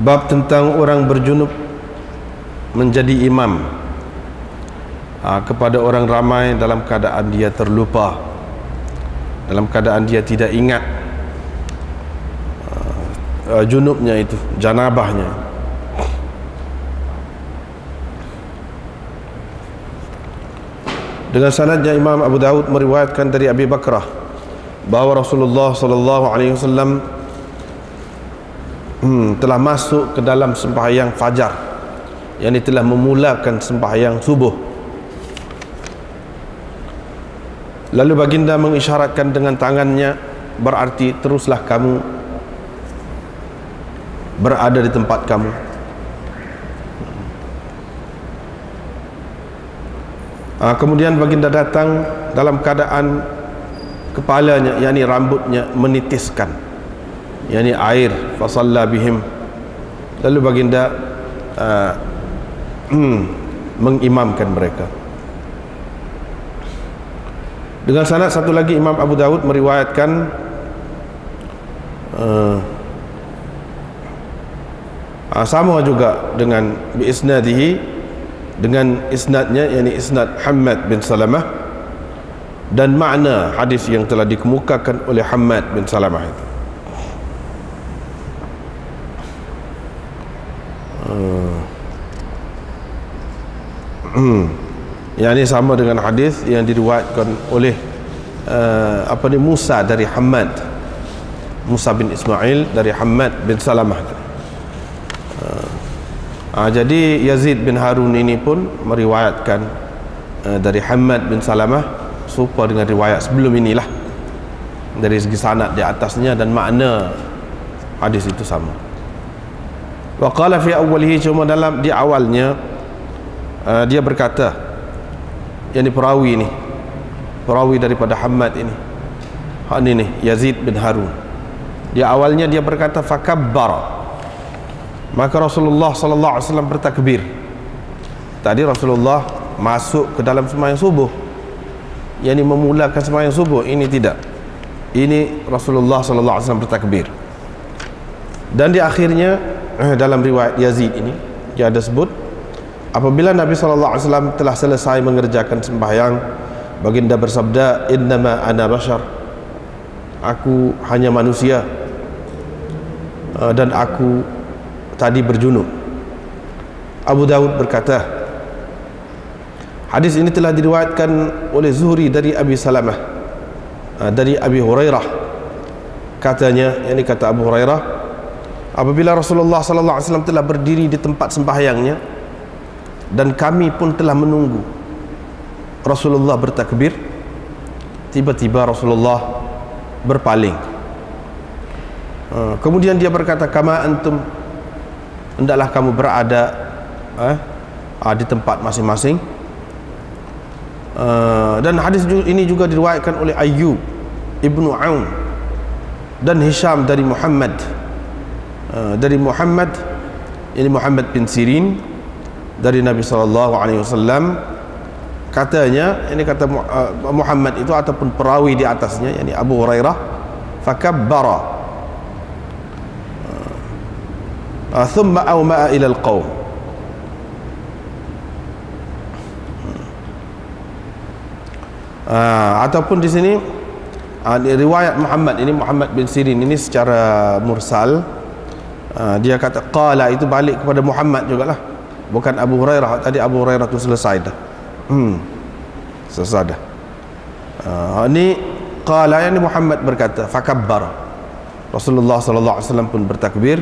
Bab tentang orang berjunub menjadi imam kepada orang ramai dalam keadaan dia terlupa, dalam keadaan dia tidak ingat junubnya itu, janabahnya. Dengan sanadnya Imam Abu Daud meriwayatkan dari Abi Bakrah bahawa Rasulullah SAW telah masuk ke dalam sembahyang fajar, yang telah memulakan sembahyang subuh. Lalu baginda mengisyaratkan dengan tangannya, berarti teruslah kamu berada di tempat kamu. Kemudian baginda datang dalam keadaan kepalanya, yakni rambutnya menitiskan, yakni air. Fasalla bihim. Lalu baginda mengimamkan mereka. Dengan sanad satu lagi Imam Abu Daud meriwayatkan sama juga dengan biisnadihi, dengan isnadnya, yakni isnad Hammad bin Salamah, dan makna hadis yang telah dikemukakan oleh Hammad bin Salamah itu. Yang ini sama dengan hadis yang diriwayatkan oleh Musa dari Hammad, Musa bin Ismail dari Hammad bin Salamah. Jadi Yazid bin Harun ini pun meriwayatkan dari Hammad bin Salamah, serupa dengan riwayat sebelum inilah, dari segi sanad di atasnya dan makna hadis itu sama. Wa qala fi awwalihi, cuma dalam di awalnya dia berkata, yang perawi ini, perawi daripada Hammad ini, ini Yazid bin Harun, di awalnya dia berkata fakabbara, maka Rasulullah sallallahu alaihi wasallam bertakbir. Tadi Rasulullah masuk ke dalam sembahyang subuh, yakni memulakan sembahyang subuh. Ini tidak, ini Rasulullah sallallahu alaihi wasallam bertakbir. Dan di akhirnya dalam riwayat Yazid ini dia ada sebut, apabila Nabi sallallahu alaihi wasallam telah selesai mengerjakan sembahyang, baginda bersabda, innama ana bashar, aku hanya manusia, dan aku tadi berjunub. Abu Daud berkata, hadis ini telah diriwayatkan oleh Zuhri dari Abi Salamah, dari Abi Hurairah. Katanya, yakni kata Abu Hurairah, apabila Rasulullah sallallahu alaihi wasallam telah berdiri di tempat sembahyangnya dan kami pun telah menunggu Rasulullah bertakbir, tiba-tiba Rasulullah berpaling. Kemudian dia berkata, kama antum, hendaklah kamu berada di tempat masing-masing. Dan hadis ini juga diriwayatkan oleh Ayyub Ibnu Aun dan Hisham dari Muhammad, ini Muhammad bin Sirin, dari Nabi SAW. Katanya, ini kata Muhammad itu ataupun perawi di atasnya, yakni Abu Hurairah, fakabbara thumma awma'a ila al-qawm. Ataupun di sini riwayat Muhammad ini, Muhammad bin Sirin ini secara mursal, dia kata qala, itu balik kepada Muhammad jugalah, bukan Abu Hurairah. Tadi Abu Hurairah itu selesai dah, selesai dah. Ini qala, yang Muhammad berkata fakabbara, Rasulullah sallallahu alaihi wasallam pun bertakbir.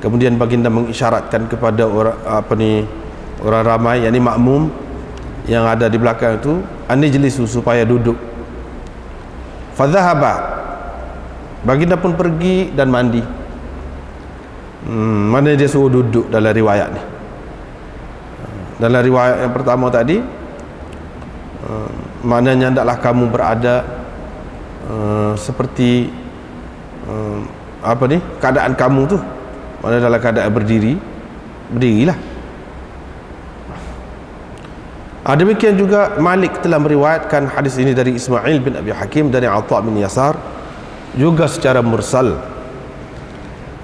Kemudian baginda mengisyaratkan kepada orang ramai, yakni makmum yang ada di belakang itu, anijlisu, supaya duduk. Fadhahaba, baginda pun pergi dan mandi. Mana dia suruh duduk dalam riwayat ni? Dalam riwayat yang pertama tadi, maknanya hendaklah kamu berada seperti keadaan kamu tu, mana dalam keadaan berdiri, berdirilah. Demikian juga Malik telah meriwayatkan hadis ini dari Ismail bin Abi Hakim dari Atha bin Yasar, juga secara mursal.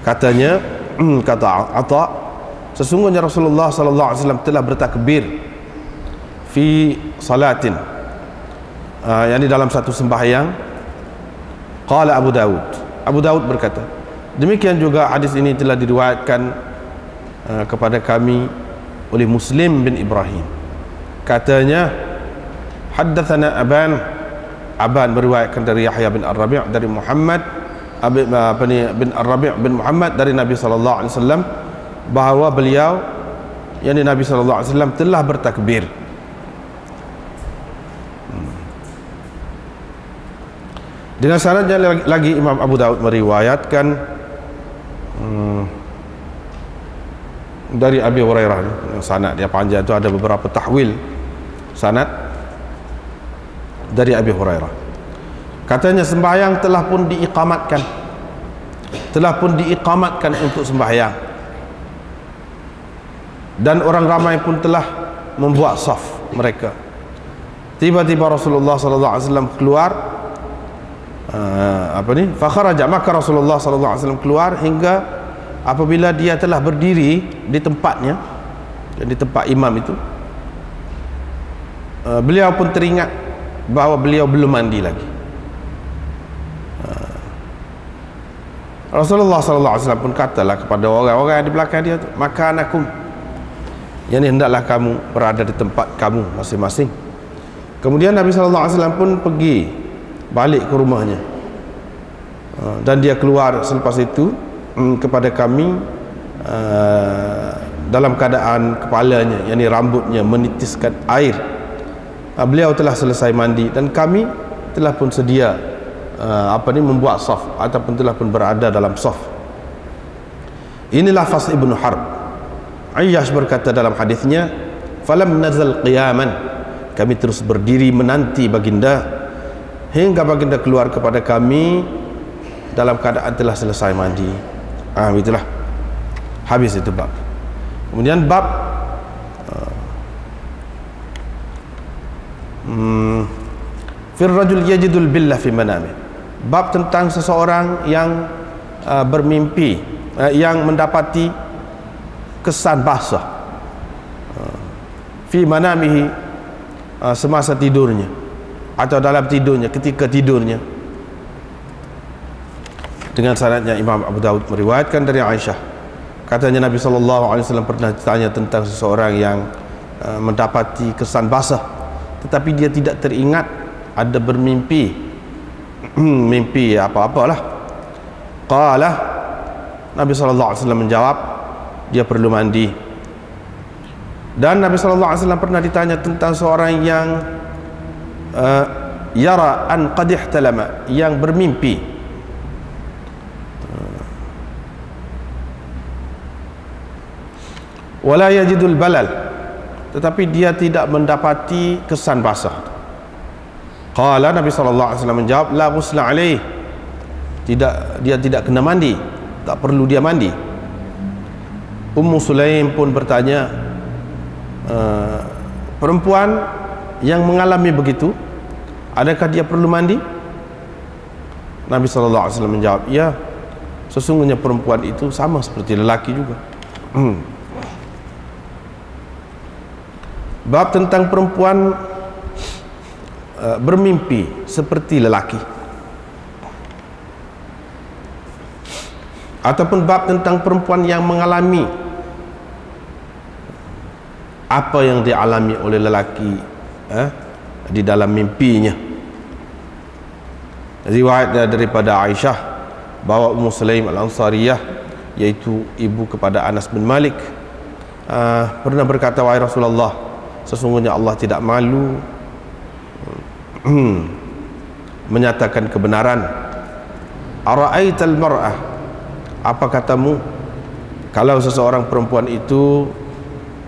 Katanya kata Atha, sesungguhnya Rasulullah sallallahu alaihi wasallam telah bertakbir fi salatin, yakni dalam satu sembahyang. Qala Abu Daud berkata, demikian juga hadis ini telah diriwayatkan kepada kami oleh Muslim bin Ibrahim. Katanya, haddatsana Aban meriwayatkan dari Yahya bin Ar-Rabi' dari Muhammad bin Ar-Rabi' bin Muhammad dari Nabi sallallahu alaihi wasallam bahawa beliau, yakni Nabi sallallahu alaihi wasallam, telah bertakbir. Dengan sanadnya lagi Imam Abu Daud meriwayatkan dari Abi Hurairah. Sanad dia panjang, itu ada beberapa tahwil sanad dari Abi Hurairah. Katanya sembahyang telah pun diiqamatkan untuk sembahyang, dan orang ramai pun telah membuat saf mereka. Tiba-tiba Rasulullah sallallahu alaihi wasallam keluar, fakharaja, maka Rasulullah sallallahu alaihi wasallam keluar hingga apabila dia telah berdiri di tempatnya, di tempat imam itu, beliau pun teringat bahawa beliau belum mandi lagi. Rasulullah sallallahu alaihi wasallam pun katalah kepada orang-orang di belakang dia, makanakum, yakni hendaklah kamu berada di tempat kamu masing-masing. Kemudian Nabi sallallahu alaihi wasallam pun pergi balik ke rumahnya, dan dia keluar selepas itu kepada kami dalam keadaan kepalanya, yakni rambutnya menitiskan air. Beliau telah selesai mandi dan kami telah pun sedia membuat saf ataupun telah pun berada dalam saf. Inilah Fas ibn Harb. Ayyash berkata dalam hadisnya, falam nazal qiyaman, kami terus berdiri menanti baginda hingga baginda keluar kepada kami dalam keadaan telah selesai mandi. Itulah habis itu bab. Kemudian bab fir rajul yajidul billah fi manami, bab tentang seseorang yang bermimpi, yang mendapati kesan basah fi manamihi, semasa tidurnya atau dalam tidurnya, ketika tidurnya. Dengan sanadnya Imam Abu Daud meriwayatkan dari Aisyah, katanya Nabi SAW pernah ditanya tentang seseorang yang mendapati kesan basah tetapi dia tidak teringat ada bermimpi mimpi apa-apalah. Qala, Nabi SAW menjawab, dia perlu mandi. Dan Nabi SAW pernah ditanya tentang seorang yang yara an qad ihtalama, yang bermimpi wala yajidul balal, tetapi dia tidak mendapati kesan basah. Qala, Nabi SAW menjawab, la ghusla alaih, dia tidak kena mandi, tak perlu dia mandi. Ummu Sulaim pun bertanya, perempuan yang mengalami begitu, adakah dia perlu mandi? Nabi SAW menjawab, ya, sesungguhnya perempuan itu sama seperti lelaki juga. Bab tentang perempuan bermimpi seperti lelaki, ataupun bab tentang perempuan yang mengalami apa yang dialami oleh lelaki di dalam mimpinya. Riwayat daripada Aisyah bahawa Ummu Sulaim Al-Ansariyah, yaitu ibu kepada Anas bin Malik, pernah berkata, wahai Rasulullah, sesungguhnya Allah tidak malu menyatakan kebenaran. Ara'aital mar'ah, apa katamu kalau seseorang perempuan itu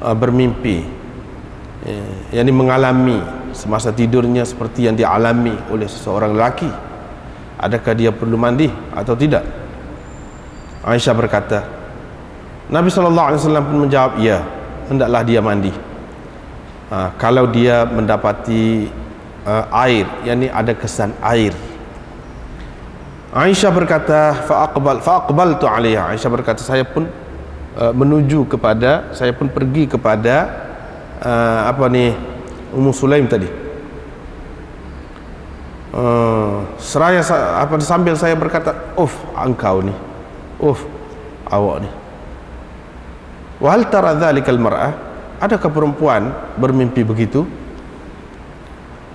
bermimpi, yakni mengalami semasa tidurnya seperti yang dialami oleh seseorang lelaki, adakah dia perlu mandi atau tidak? Aisyah berkata, Nabi SAW pun menjawab, ya, hendaklah dia mandi kalau dia mendapati air, yakni ada kesan air. Aisyah berkata, fa'aqbaltu alaiha, Aisyah berkata, saya pun menuju kepada, saya pun pergi kepada Ummu Sulaim tadi. Seraya sambil saya berkata, engkau ni, awak ni. Wa hal tara dzalikal mar'ah, adakah perempuan bermimpi begitu?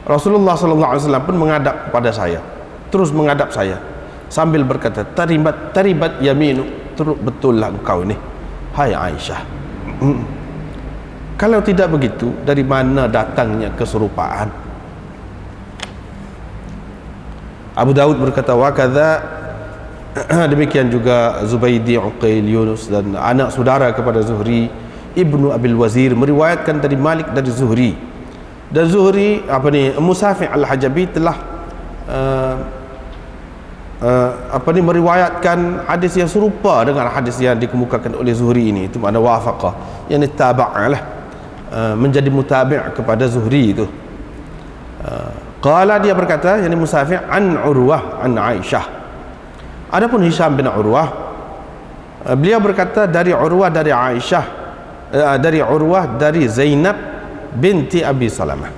Rasulullah sallallahu alaihi wasallam pun menghadap kepada saya, terus menghadap saya sambil berkata, taribat yaminu, betul lah engkau ini, hai Aisyah. Kalau tidak begitu, dari mana datangnya keserupaan? Abu Daud berkata, wa kadza, demikian juga Zubaydi, Uqail, Yunus dan anak saudara kepada Zuhri, Ibnu Abil Wazir meriwayatkan dari Malik dari Zuhri. Dan Zuhri Musafi' Al-Hajabi telah meriwayatkan hadis yang serupa dengan hadis yang dikemukakan oleh Zuhri ini. Itu makna wafaqah, yang taba'alah, menjadi mutabi' kepada Zuhri itu. Qala, dia berkata, yani Musafi' an Urwah an Aisyah. Adapun Hisham bin Urwah, beliau berkata dari Urwah dari Aisyah, dari Urwah dari Zainab binti Abi Salamah,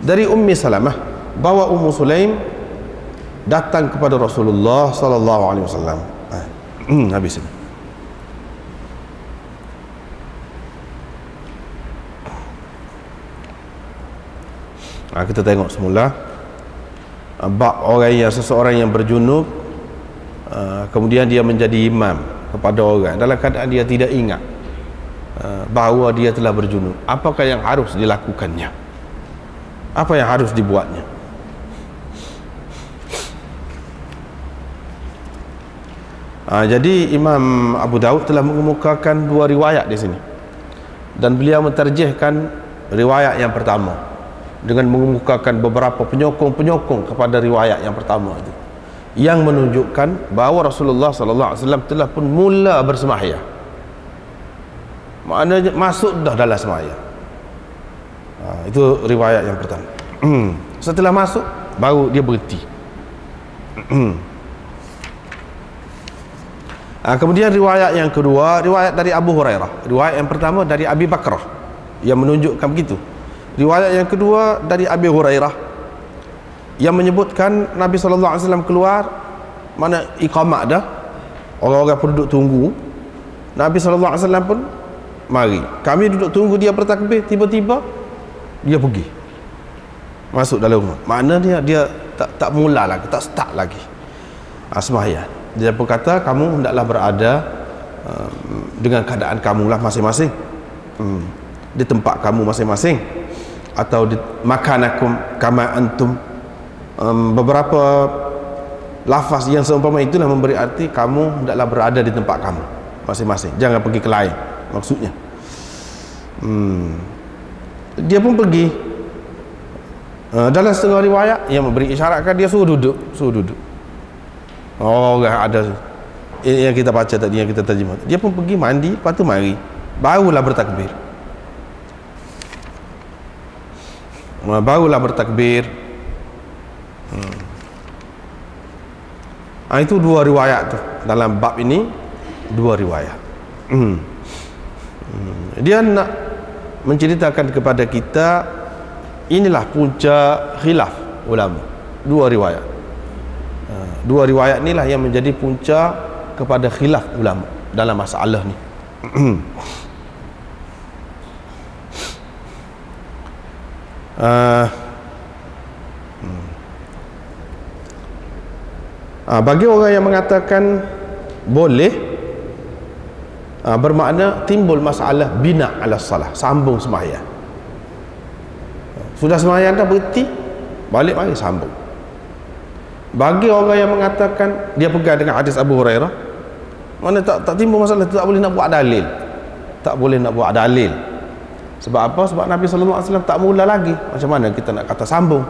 dari Ummi Salamah, bahwa Ummu Sulaim datang kepada Rasulullah sallallahu alaihi wasallam. Habis ini. Kita tengok semula bab seseorang yang berjunub, kemudian dia menjadi imam kepada orang dalam keadaan dia tidak ingat bahawa dia telah berjunub. Apakah yang harus dilakukannya? Apa yang harus dibuatnya? Jadi Imam Abu Daud telah mengemukakan dua riwayat di sini, dan beliau mentarjihkan riwayat yang pertama dengan mengemukakan beberapa penyokong-penyokong kepada riwayat yang pertama itu, yang menunjukkan bahawa Rasulullah sallallahu alaihi wasallam telah pun mula bersembahyang. Maknanya masuk dah dalam sembahyang. Itu riwayat yang pertama. Setelah masuk baru dia berhenti. Kemudian riwayat yang kedua, riwayat dari Abu Hurairah. Riwayat yang pertama dari Abi Bakrah yang menunjukkan begitu. Riwayat yang kedua dari Abi Hurairah yang menyebutkan Nabi sallallahu alaihi wasallam keluar, mana iqamah dah, orang-orang pun duduk tunggu, Nabi sallallahu alaihi wasallam pun mari. Kami duduk tunggu dia bertakbir, tiba-tiba dia pergi masuk dalam rumah. Maknanya dia tak mula lagi, tak start lagi sembahyang. Dia pun kata, kamu hendaklah berada dengan keadaan kamulah masing-masing, di tempat kamu masing-masing, atau di makanakum kama antum. Beberapa lafaz yang seumpama itulah memberi arti kamu hendaklah berada di tempat kamu masing-masing, jangan pergi ke lain, maksudnya. Dia pun pergi. Dalam setengah riwayat yang memberi isyaratkan dia suruh duduk. Ada yang kita baca tadi, yang kita terjemah. Dia pun pergi mandi, lepas tu mari, barulah bertakbir. Itu dua riwayat tu dalam bab ini, dua riwayat. Dia nak menceritakan kepada kita, inilah punca khilaf ulama, dua riwayat. Dua riwayat inilah yang menjadi punca kepada khilaf ulama dalam masalah ni. Bagi orang yang mengatakan boleh, bermakna timbul masalah bina ala salah, sambung sembahyang. Sudah sembahyang dah berhenti, balik mari sambung. Bagi orang yang mengatakan dia pegang dengan hadis Abu Hurairah, mana tak timbul masalah, tak boleh nak buat dalil. Tak boleh nak buat dalil. Sebab apa? Sebab Nabi sallallahu alaihi wasallam tak mula lagi. Macam mana kita nak kata sambung?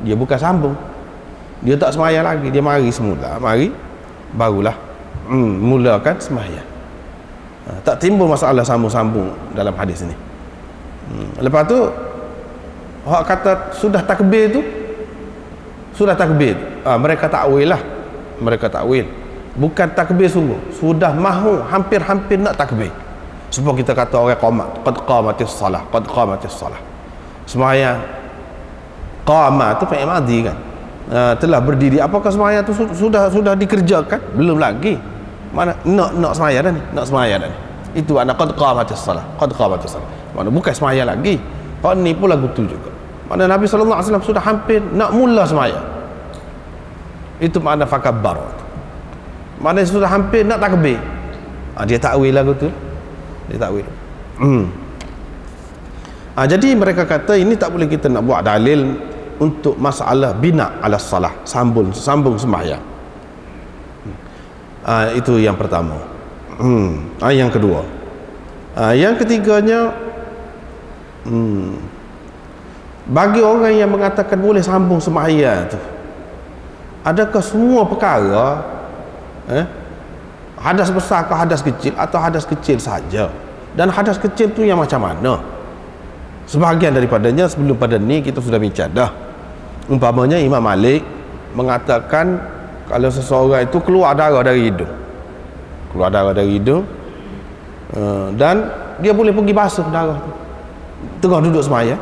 Dia bukan sambung. Dia tak sembahyang lagi, dia mari semula. Mari barulah mulakan sembahyang. Tak timbul masalah sambung-sambung dalam hadis ini. Lepas tu orang kata sudah takbir tu, mereka takwil lah. Mereka takwil. bukan takbir sungguh, sudah mahu hampir-hampir nak takbir. Sebab kita kata orang qamat, qad qamatis salah, qad qamatis salah. Sembahyang qama tu fi'il madhi kan, telah berdiri. Apakah sembahyang tu sudah dikerjakan? Belum lagi. Mana nak sembahyang dah ni, nak sembahyang dah ni. Itu ana qad qamatis salah, qad qamatis salah. Mana bukan sembahyang lagi. Hak ni pun lagu tu juga. Mana Nabi sallallahu alaihi wasallam sudah hampir nak mula sembahyang. Itu makna fakabbar. Mana sudah hampir nak takbir. Dia takwil lagu tu. Dia takwil. Jadi mereka kata ini tak boleh kita nak buat dalil untuk masalah bina ala salah, sambung sembahyang. Itu yang pertama. Yang kedua, yang ketiganya, bagi orang yang mengatakan boleh sambung sembahyang tu, adakah semua perkara hadas besar ke hadas kecil, atau hadas kecil saja? Dan hadas kecil tu yang macam mana? Sebahagian daripadanya sebelum pada ni kita sudah bincang dah. Umpamanya Imam Malik mengatakan kalau seseorang itu keluar darah dari hidung, dan dia boleh pergi basuh darah tu tengah duduk sembahyang,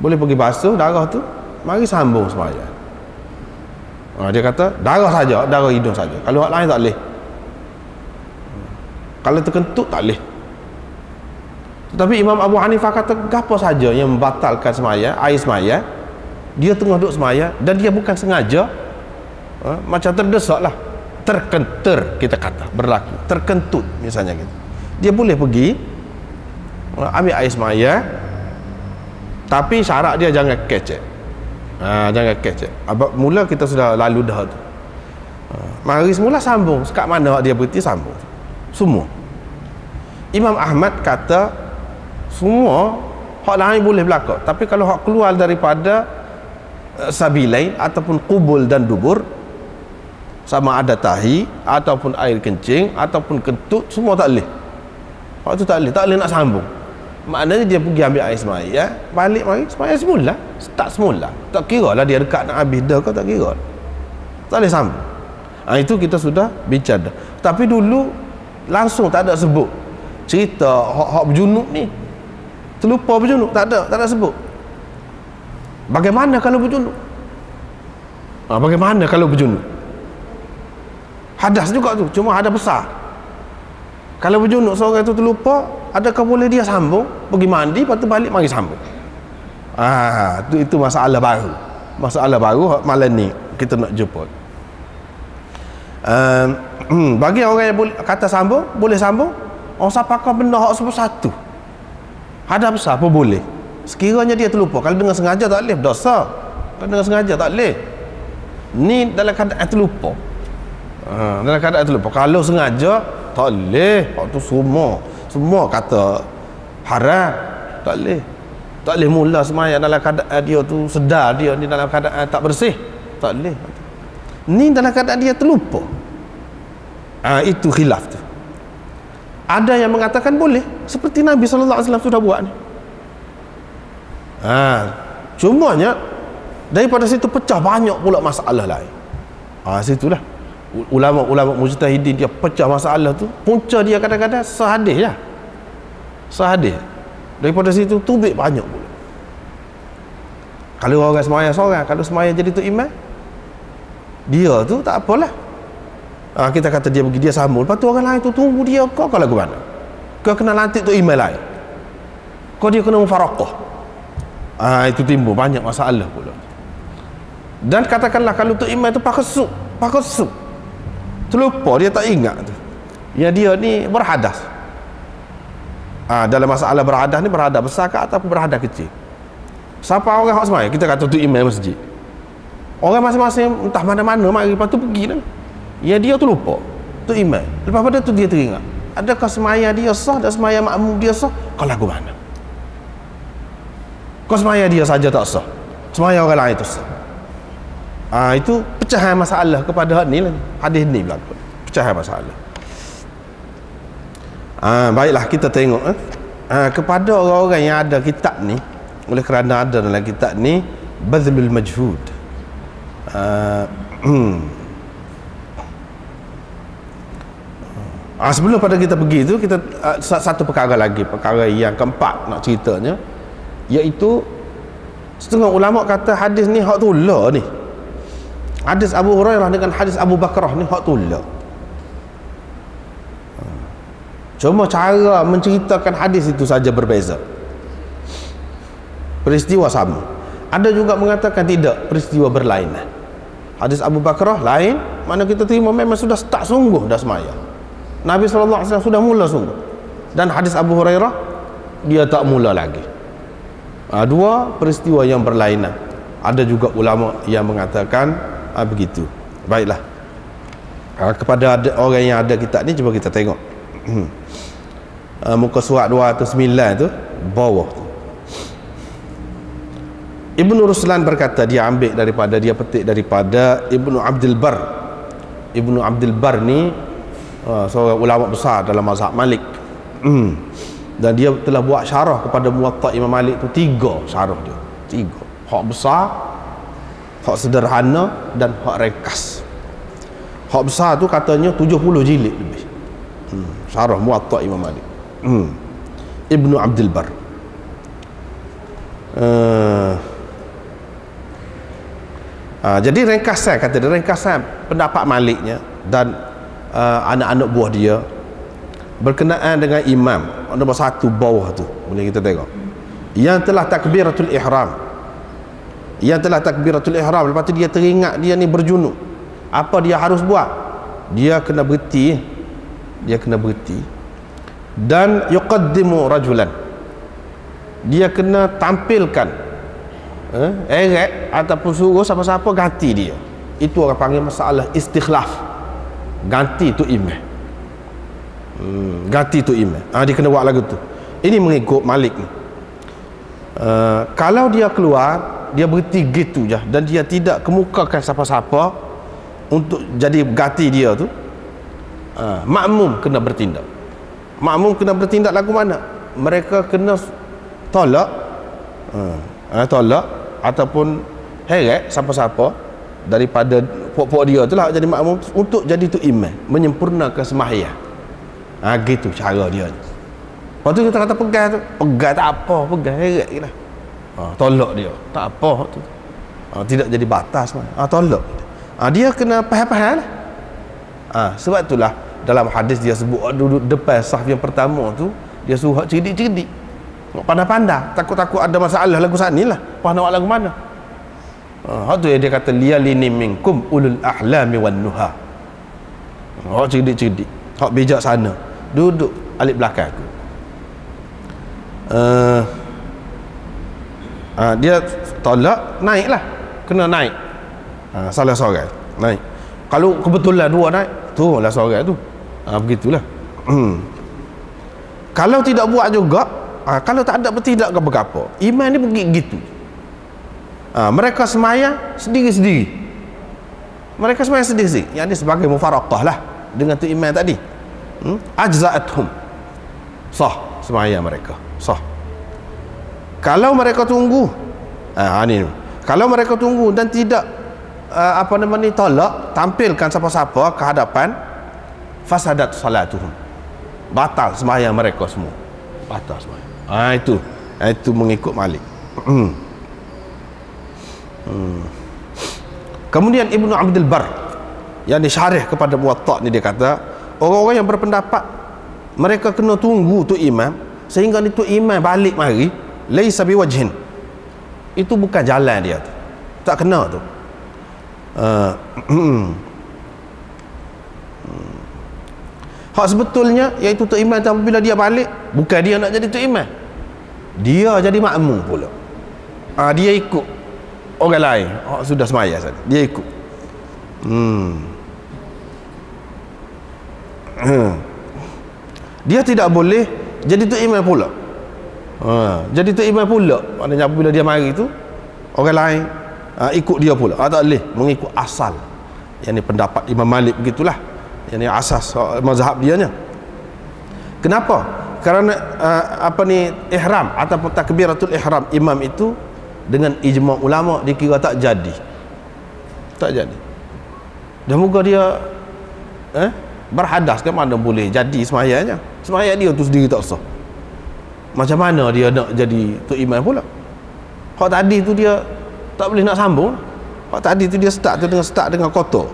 boleh pergi basuh darah tu, mari sambung sembahyang. Dia kata darah saja, darah hidung saja, kalau hak lain tak boleh. Kalau terkentut tak boleh. Tetapi Imam Abu Hanifah kata apa saja yang membatalkan sembahyang, air sembahyang, dia tengah duduk sembahyang dan dia bukan sengaja, macam terdesak lah, terkentur, kita kata berlaku terkentut misalnya gitu, dia boleh pergi ambil air sembahyang, tapi syarat dia jangan kecek. Jangan kecek. Mula kita sudah lalu dah tu. Mari semula sambung, sekat mana dia berhenti sambung semua. Imam Ahmad kata semua hak lain boleh berlaku, tapi kalau hak keluar daripada sabilain ataupun qubul dan dubur, sama ada tahi ataupun air kencing ataupun kentut, semua tak boleh. Hak tu tak boleh nak sambung. Maknanya dia pergi ambil air sembahyang, balik mari sembahyang semula, start semula. Tak kira lah dia dekat nak habis dah ke, tak kira. Tak boleh sambung. Itu kita sudah bincang dah. Tapi dulu langsung tak ada sebut cerita hak berjunuk ni, terlupa berjunuk, tak ada sebut. Bagaimana kalau berjunuk? Bagaimana kalau berjunuk? Hadas juga tu, cuma hadas besar. Kalau berjunuk seorang itu terlupa, adakah boleh dia sambung, pergi mandi, lepas tu balik mari sambung? Itu masalah baru. Masalah baru malam ni kita nak jumpa. Bagi orang yang kata sambung, boleh sambung, orang siapakah benda hak satu hadas besar pun boleh, sekiranya dia terlupa. Kalau dengan sengaja tak boleh, dosa. Kalau dengan sengaja tak boleh. Ni dalam keadaan terlupa. Dalam keadaan terlupa. Kalau sengaja tak boleh. Hak tu semua kata haram, tak boleh. Tak boleh mula sembahyang dalam keadaan dia tu sedar dia ni dalam keadaan tak bersih, tak boleh. Ni dalam keadaan dia terlupa. Itu khilaf tu. Ada yang mengatakan boleh, seperti Nabi sallallahu alaihi wasallam sudah buat ni. Cumanya daripada situ pecah banyak pula masalah lain. Situlah ulama-ulama mujtahidin dia pecah masalah tu. Punca dia kadang-kadang sehadis lah, sehadis. Daripada situ tubik banyak pula. Kalau orang sembahyang seorang, kalau sembahyang jadi tu imam, dia tu tak apalah. Kita kata dia pergi, dia sambung, lepas tu orang lain tu tunggu dia, kau lagu mana? Kau kena lantik tu imam lain, kau dia kena mufaraqah. Itu timbul banyak masalah pula. Dan katakanlah kalau tu imam tu pakesuk terlupa, dia tak ingat tu, ya dia ni berhadas. Dalam masalah berhadas ni, berhadas besar ke ataupun berhadas kecil, siapa orang hak sembahyang, kita kata tu imam masjid, orang masing-masing entah mana-mana mari, lepas tu pergi dah, ya dia tu lupa tu imam, lepas pada tu dia teringat, adakah sembahyang dia sah dan sembahyang makmum dia sah? Kau lagu mana? Kau sembahyang dia saja tak sah, sembahyang orang lain tu sah. Itu pecahan masalah kepada ni lah, hadis ni berlaku, pecahan masalah. Baiklah, kita tengok kepada orang-orang yang ada kitab ni, oleh kerana ada dalam kitab ni bazlul majhud, Sebelum pada kita pergi itu, kita satu perkara lagi, perkara yang keempat nak ceritanya, iaitu setengah ulama kata hadis ni hak tula ni. Hadis Abu Hurairah dengan hadis Abu Bakrah ni hak tula. Cuma cara menceritakan hadis itu saja berbeza. Peristiwa sama. Ada juga mengatakan tidak, peristiwa berlainan. Hadis Abu Bakrah lain, mana kita terima memang sudah start sungguh dah semaya. Nabi SAW sudah mula sungguh. Dan hadis Abu Hurairah, dia tak mula lagi. Dua peristiwa yang berlainan. Ada juga ulama yang mengatakan begitu. Baiklah, kepada orang yang ada kitab ni, cuba kita tengok muka surat 209 tu, bawah tu. Ibnu Ruslan berkata, dia ambil daripada, dia petik daripada Ibnu Abdul Bar. Ibnu Abdul Bar ni seorang ulama besar dalam mazhab Malik. Dan dia telah buat syarah kepada Muwatta Imam Malik tu, 3 syarah dia. 3. Hak besar, hak sederhana, dan hak ringkas. Hak besar tu katanya 70 jilid lebih. Syarah Muwatta Imam Malik. Ibnu Abdul Bar. Jadi ringkasan, kata dia, ringkasan pendapat Maliknya dan anak-anak buah dia berkenaan dengan imam nombor 1 bawah tu, boleh kita tengok, yang telah takbiratul ihram, lepas tu dia teringat dia ni berjunub, apa dia harus buat? Dia kena berhenti, dan yuqaddimu rajulan, dia kena tampilkan eret ataupun suruh siapa-siapa ganti dia. Itu orang panggil masalah istikhlaf, ganti tu imam. Dia kena buat lagu tu. Ini mengikut Malik ni. Kalau dia keluar, dia berhenti gitu je, dan dia tidak kemukakan siapa-siapa untuk jadi ganti dia tu, makmum kena bertindak. Lagu mana? Mereka kena tolak ataupun heret siapa-siapa daripada pokok dia tu lah jadi makmum untuk jadi tu imam, menyempurnakan sembahyang. Gitu cara dia. Lepas tu kita kata pegang tak apa, pegang heret je lah. Tolak dia tak apa tu. Tidak jadi batas mana. Tolak dia kena faham-faham lah. Sebab itulah dalam hadis dia sebut duduk depan saf yang pertama tu, dia suruh cerdik-cerdik, pandai-pandai, takut-takut ada masalah lagu sana lah, apa nak buat lagu mana. Hak tu yang dia kata liyalini minkum ulul ahlami wan nuha. Hak cerdik-cerdik, hak bijak sana, duduk alik belakang aku. Dia tolak, naiklah, kena naik. Salah seorang naik. Kalau kebetulan 2 naik, turunlah seorang tu. Begitulah. Kalau tidak buat juga, kalau tak ada bertindak ke apa, iman ni pergi gitu. Mereka semayang sendiri-sendiri. Yang ni sebagai mufaraqah lah dengan tu iman tadi. Ajza'athum, sah semayang mereka, sah. Kalau mereka tunggu, kalau mereka tunggu dan tidak tolak, tampilkan siapa-siapa ke hadapan, fasadat salatuhum, batal sembahyang mereka semua, batal sembahyang. Itu mengikut Malik. Kemudian Ibnu Abdul Bar yang disyarih kepada Muwatta ni, dia kata orang-orang yang berpendapat mereka kena tunggu tu imam sehingga ni tu imam balik mari, laisa biwajhin, itu bukan jalan dia tu, tak kena tu. Hak sebetulnya iaitu tu imam tu, apabila dia balik, bukan dia nak jadi tu imam, dia jadi makmum pula. Dia ikut orang lain sudah semaya saja, dia ikut. Dia tidak boleh jadi tu imam pula. Jadi tu imam pula, maknanya apabila dia mari tu orang lain ikut dia pula. Tak boleh mengikut asal. Yang ni pendapat Imam Malik begitulah. Yang ni asas mazhab dia nya. Kenapa? Kerana ihram ataupun takbiratul ihram imam itu dengan ijma' ulama dikira tak jadi. Dan moga dia Berhadas kan mana boleh jadi semayanya. Semaya dia tu sendiri tak sah. Macam mana dia nak jadi tok imam pula? Hak tadi tu dia tak boleh nak sambung. Hak tadi tu dia start dengan kotor.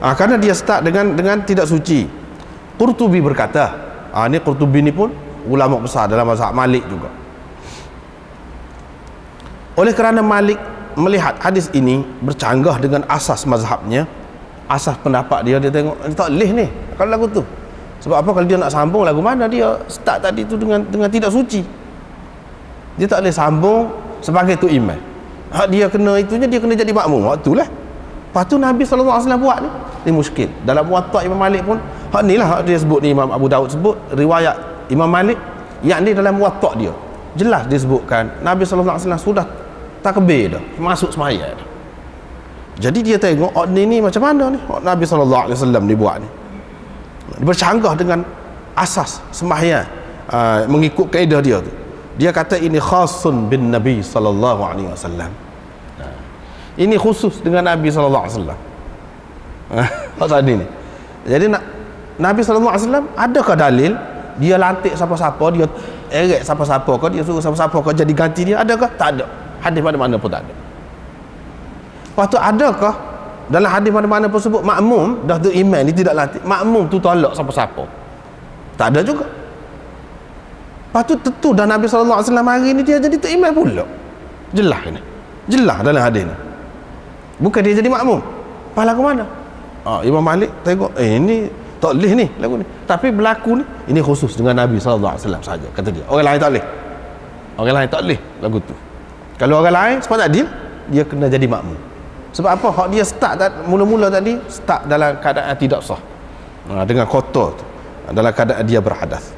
Karena dia start dengan tidak suci. Qurtubi berkata, ni Qurtubi ni pun ulama besar dalam mazhab Malik juga. Oleh kerana Malik melihat hadis ini bercanggah dengan asas mazhabnya, asas pendapat dia tengok tak leh ni kalau lagu tu. Sebab apa? Kalau dia nak sambung lagu mana dia start tadi tu dengan tidak suci, dia tak boleh sambung sebagai tu imam. Dia kena itunya, dia kena jadi makmum waktu lah. Lepas tu Nabi SAW buat ni muskil. Dalam Muwatta Imam Malik pun hak ni lah dia sebut ni, Imam Abu Daud sebut riwayat Imam Malik yang ni dalam Muwatta dia jelas disebutkan Nabi SAW sudah takbir dah masuk semaya dah. Jadi dia tengok ni macam mana ni Nabi SAW ni buat ni bercanggah dengan asas sembahyang, mengikut kaedah dia tu. Dia kata ini khasun bin Nabi SAW, ini khusus dengan Nabi SAW. Tadi ni jadi Nabi SAW adakah dalil dia lantik siapa-siapa, dia eret siapa-siapa ke, dia suruh siapa-siapa ke jadi ganti dia? Adakah? Tak ada. Hadis mana-mana pun tak ada. Lepas tu adakah dalam hadis mana-mana pun sebut makmum dah tu imam ni tidak lantik, makmum tu tolak siapa-siapa? Tak ada juga. Lepas tu tentu dah Nabi SAW hari ni dia jadi tu imam pula. Jelas ni, jelas dalam hadis ni, bukan dia jadi makmum. Pahala ke mana? Imam Malik tengok ini tak boleh ni lagu ni, tapi berlaku ni ini khusus dengan Nabi SAW saja, kata dia. Orang lain tak boleh, orang lain tak boleh lagu tu. Kalau orang lain sebab adil, dia kena jadi makmum. Sebab apa? Hak dia start mula-mula tadi start dalam keadaan tidak sah, dengan kotor tu, dalam keadaan dia berhadas.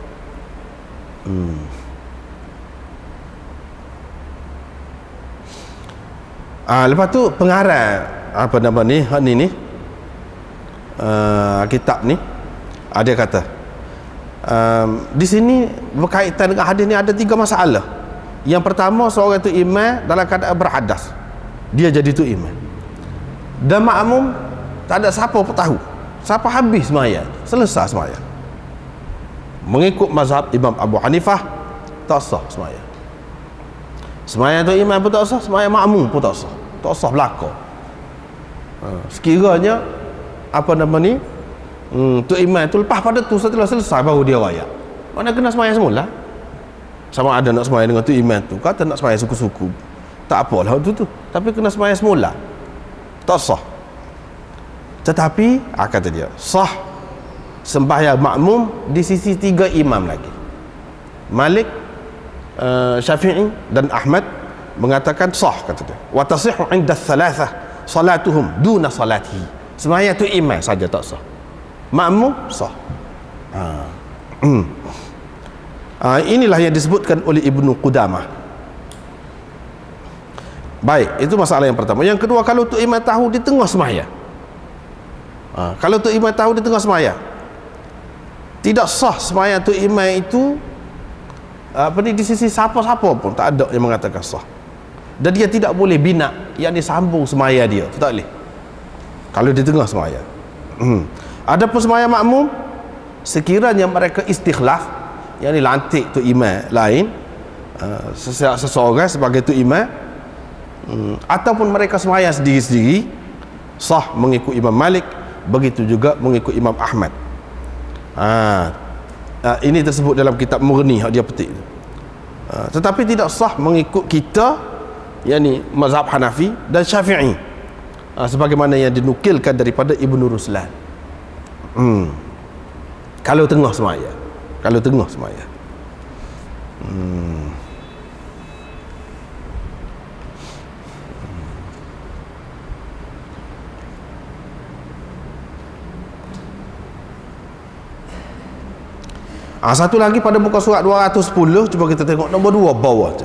Lepas tu pengarang apa nama ni, hak ni kitab ni dia kata di sini berkaitan dengan hadis ni ada 3 masalah. Yang pertama, seorang tu imam dalam keadaan berhadas, dia jadi tu imam, dan makmum tak ada siapa pun tahu, siapa habis sembahyang, selesai sembahyang. Mengikut mazhab Imam Abu Hanifah tak sah sembahyang. Sembahyang tu imam pun tak sah, sembahyang makmum pun tak sah belaka. Sekiranya apa nama ni, tu imam tu lepas pada tu setelah selesai baru dia wayak, mana kena sembahyang semula. Sama ada nak sembahyang dengan tu imam tu, kata nak sembahyang suku-suku, tak apalah tu, tapi kena sembahyang semula, tak sah. Tetapi kata dia sah sembahyang makmum di sisi 3 imam lagi. Malik, Syafi'i dan Ahmad mengatakan sah, kata dia. Wa tasihhu 'inda thalathah salatuhum duna salatihi. Sembahyang tu imam saja tak sah, makmum sah. Inilah yang disebutkan oleh Ibnu Qudamah. Baik, itu masalah yang pertama. Yang kedua, kalau tu imam tahu di tengah sembahyang, kalau tu imam tahu di tengah sembahyang, tidak sah sembahyang tu imam itu di sisi siapa-siapa pun tak ada yang mengatakan sah. Dan dia tidak boleh bina yang disambung sembahyang dia, tak boleh kalau di tengah sembahyang. Adapun sembahyang makmum, sekiranya mereka istikhlaf, yang dilantik tu imam lain, seseorang sebagai tu imam, ataupun mereka sembahyang sendiri-sendiri, sah mengikut Imam Malik, begitu juga mengikut Imam Ahmad. Ini tersebut dalam kitab Mughni dia petik. Tetapi tidak sah mengikut kita, yakni mazhab Hanafi dan Syafi'i, sebagaimana yang dinukilkan daripada Ibnu Ruslan. Kalau tengah sembahyang, kalau tengah sembahyang. Satu lagi pada muka surat 210, cuba kita tengok nombor 2 bawah tu.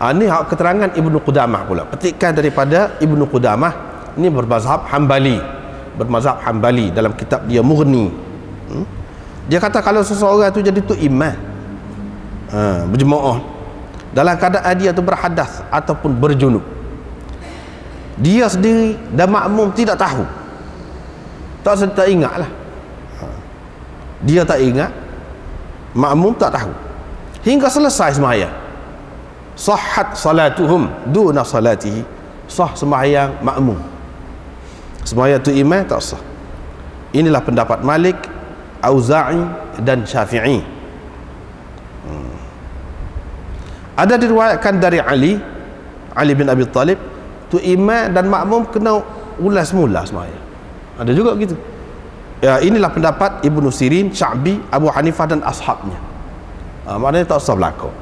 Ini keterangan Ibnu Qudamah pula, petikan daripada Ibnu Qudamah. Ini bermazhab Hambali, dalam kitab dia Mughni. Dia kata kalau seseorang tu jadi tu imam berjemaah, dalam keadaan dia tu berhadas ataupun berjunub. Dia sendiri dan makmum tidak tahu, tak ingat lah. Dia tak ingat, makmum tak tahu, hingga selesai sembahyang. Sahhat salatuhum duna salatihi, sah sembahyang makmum, sembahyang tu imam tak sah. Inilah pendapat Malik, Auza'i dan Syafi'i. Ada diriwayatkan dari Ali bin Abi Talib, tu imam dan makmum kena ulas mula sembahyang. Ada juga gitu. Ya, inilah pendapat Ibnu Sirin, Sya'bi, Abu Hanifah dan ashabnya. Maknanya tak usah berlaku.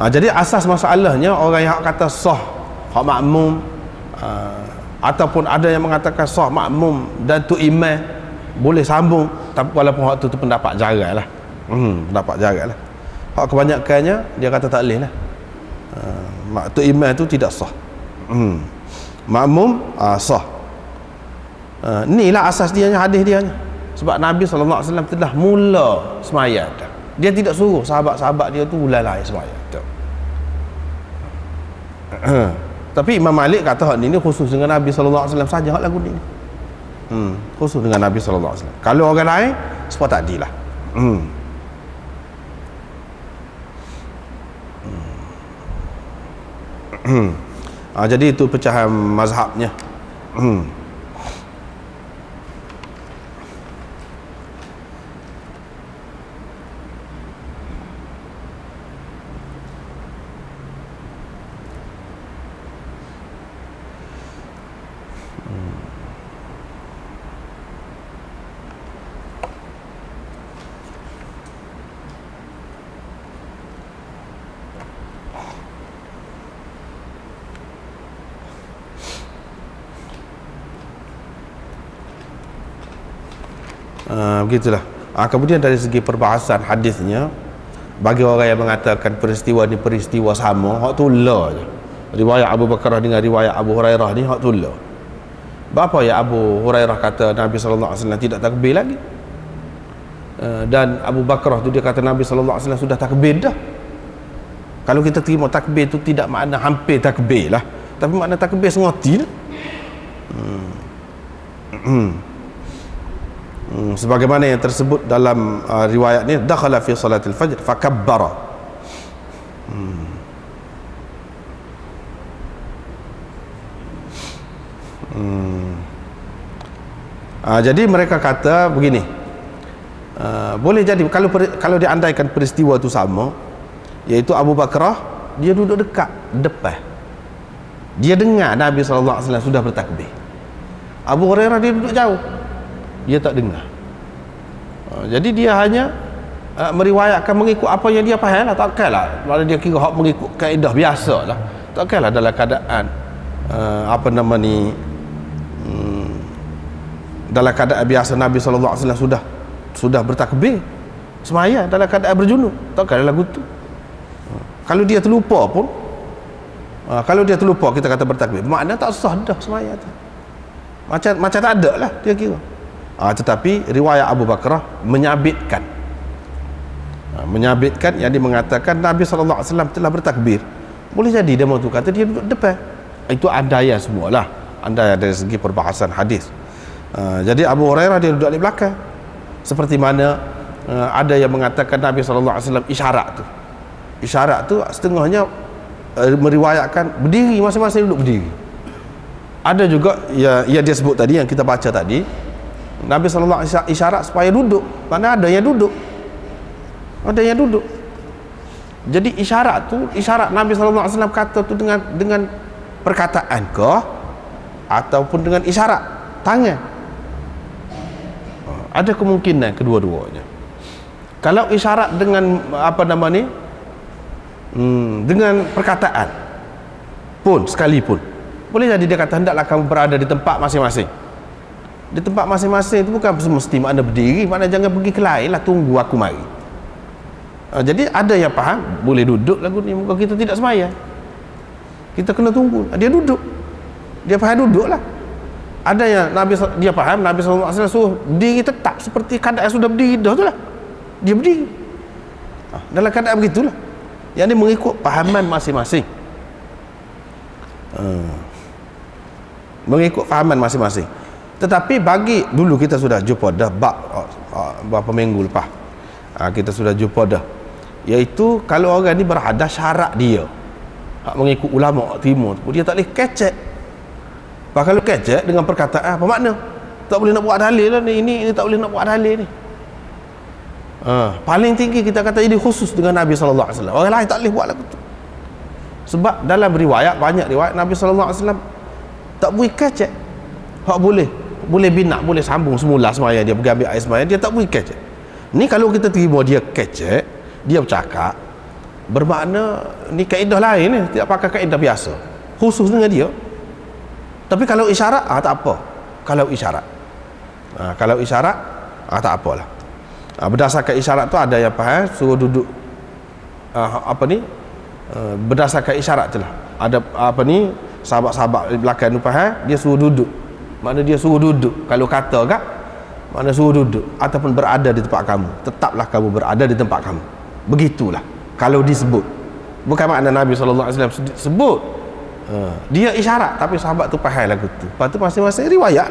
Jadi asas masalahnya orang yang kata sah hak makmum, ataupun ada yang mengatakan sah makmum dan tu imam boleh sambung, tapi walaupun hak tu pendapat jarak lah. Pendapat jarak lah. Hak kebanyakannya dia kata tak boleh lah. Tu imam tu tidak sah. Makmum sah. Inilah asas dia, hadis dia. Sebab Nabi SAW telah mula sembahyang. Dia tidak suruh sahabat-sahabat dia tu ulang-ulang sembahyang. Tapi Imam Malik kata hak ni khusus dengan Nabi SAW saja, hak lagu ni. Khusus dengan Nabi SAW. Kalau orang lain sepatutnya tak adilah. Jadi itu pecahan mazhabnya. Begitulah. Kemudian dari segi perbahasan hadisnya, bagi orang yang mengatakan peristiwa ni peristiwa sama, hak tu la je. Riwayat Abu Bakar dengan riwayat Abu Hurairah ni hak tu la. Bapa ya Abu Hurairah kata Nabi SAW tidak takbir lagi, dan Abu Bakar tu dia kata Nabi SAW sudah takbir dah. Kalau kita terima takbir tu tidak makna hampir takbir lah, tapi makna takbir sengoti lah. Sebagaimana yang tersebut dalam riwayat ni, dakhala fi salatil fajr fakabbara. Jadi mereka kata begini, boleh jadi kalau diandaikan peristiwa itu sama, iaitu Abu Bakrah dia duduk dekat depan, dia dengar Nabi SAW sudah bertakbir. Abu Hurairah dia duduk jauh, dia tak dengar. Jadi dia hanya meriwayatkan mengikut apa yang dia faham lah. Takkanlah kalau dia kira hak mengikut kaedah biasa lah, takkanlah dalam keadaan dalam keadaan biasa Nabi SAW sudah bertakbir semaya dalam keadaan berjunub, takkanlah lagu tu. Kalau dia terlupa pun, kalau dia terlupa kita kata bertakbir, makna tak sah dah semaya tu, macam tak ada lah dia kira. Tetapi riwayat Abu Bakrah menyabitkan yang dia mengatakan Nabi SAW telah bertakbir. Boleh jadi dia mahu kata dia duduk depan. Itu andaian semualah, andaian dari segi perbahasan hadis. Jadi Abu Hurairah dia duduk di belakang, seperti mana ada yang mengatakan Nabi SAW isyarat tu setengahnya meriwayatkan berdiri, masing-masing duduk berdiri. Ada juga ya dia sebut tadi yang kita baca tadi, Nabi SAW isyarat supaya duduk, mana ada yang duduk, jadi isyarat Nabi SAW kata tu dengan perkataan ke ataupun dengan isyarat tangan. Ada kemungkinan kedua-duanya. Kalau isyarat dengan dengan perkataan pun sekalipun, boleh jadi dia kata hendaklah kamu berada di tempat masing-masing. Di tempat masing-masing itu bukan semesti makna berdiri, makna jangan pergi ke lain lah, tunggu aku mari. Jadi ada yang faham boleh duduk lagu ni, muka kita tidak sembahyang, kita kena tunggu dia duduk, dia faham duduk lah. Ada yang dia faham Nabi SAW suruh berdiri tetap seperti keadaan sudah berdiri dah tu lah, dia berdiri dalam keadaan begitulah. Yang ini mengikut fahaman masing-masing, mengikut fahaman masing-masing. Tetapi bagi dulu kita sudah jumpa dah berapa minggu lepas, kita sudah jumpa dah, iaitu kalau orang ni berhadas syarat dia mengikut ulama timur tu, dia tak boleh kecek. Kalau kecek dengan perkataan apa makna tak boleh nak buat dalil lah ni, ini tak boleh nak buat dalil ni. Paling tinggi kita kata ini khusus dengan Nabi SAW. Orang lain tak boleh buat lagu tu. Sebab dalam riwayat, banyak riwayat Nabi SAW tak boleh kecek. Hak boleh binak, boleh sambung semula semaya dia pergi ambil air semaya, dia tak boleh kecek. Ni kalau kita terima dia kecek, dia bercakap, bermakna ni kaedah lain ni, tidak pakai kaedah biasa, khusus dengan dia. Tapi kalau isyarat, tak apa. Kalau isyarat, tak apalah. Berdasarkan isyarat tu ada yang faham suruh duduk, berdasarkan isyarat tu lah. Ada sahabat-sahabat belakang tu faham, dia suruh duduk. Makna dia suruh duduk. Kalau kata kan, makna suruh duduk ataupun berada di tempat kamu. Tetaplah kamu berada di tempat kamu. Begitulah kalau disebut. Bukan makna Nabi SAW sebut. Dia isyarat, tapi sahabat tu faham lagu tu. Lepas tu masing-masing riwayat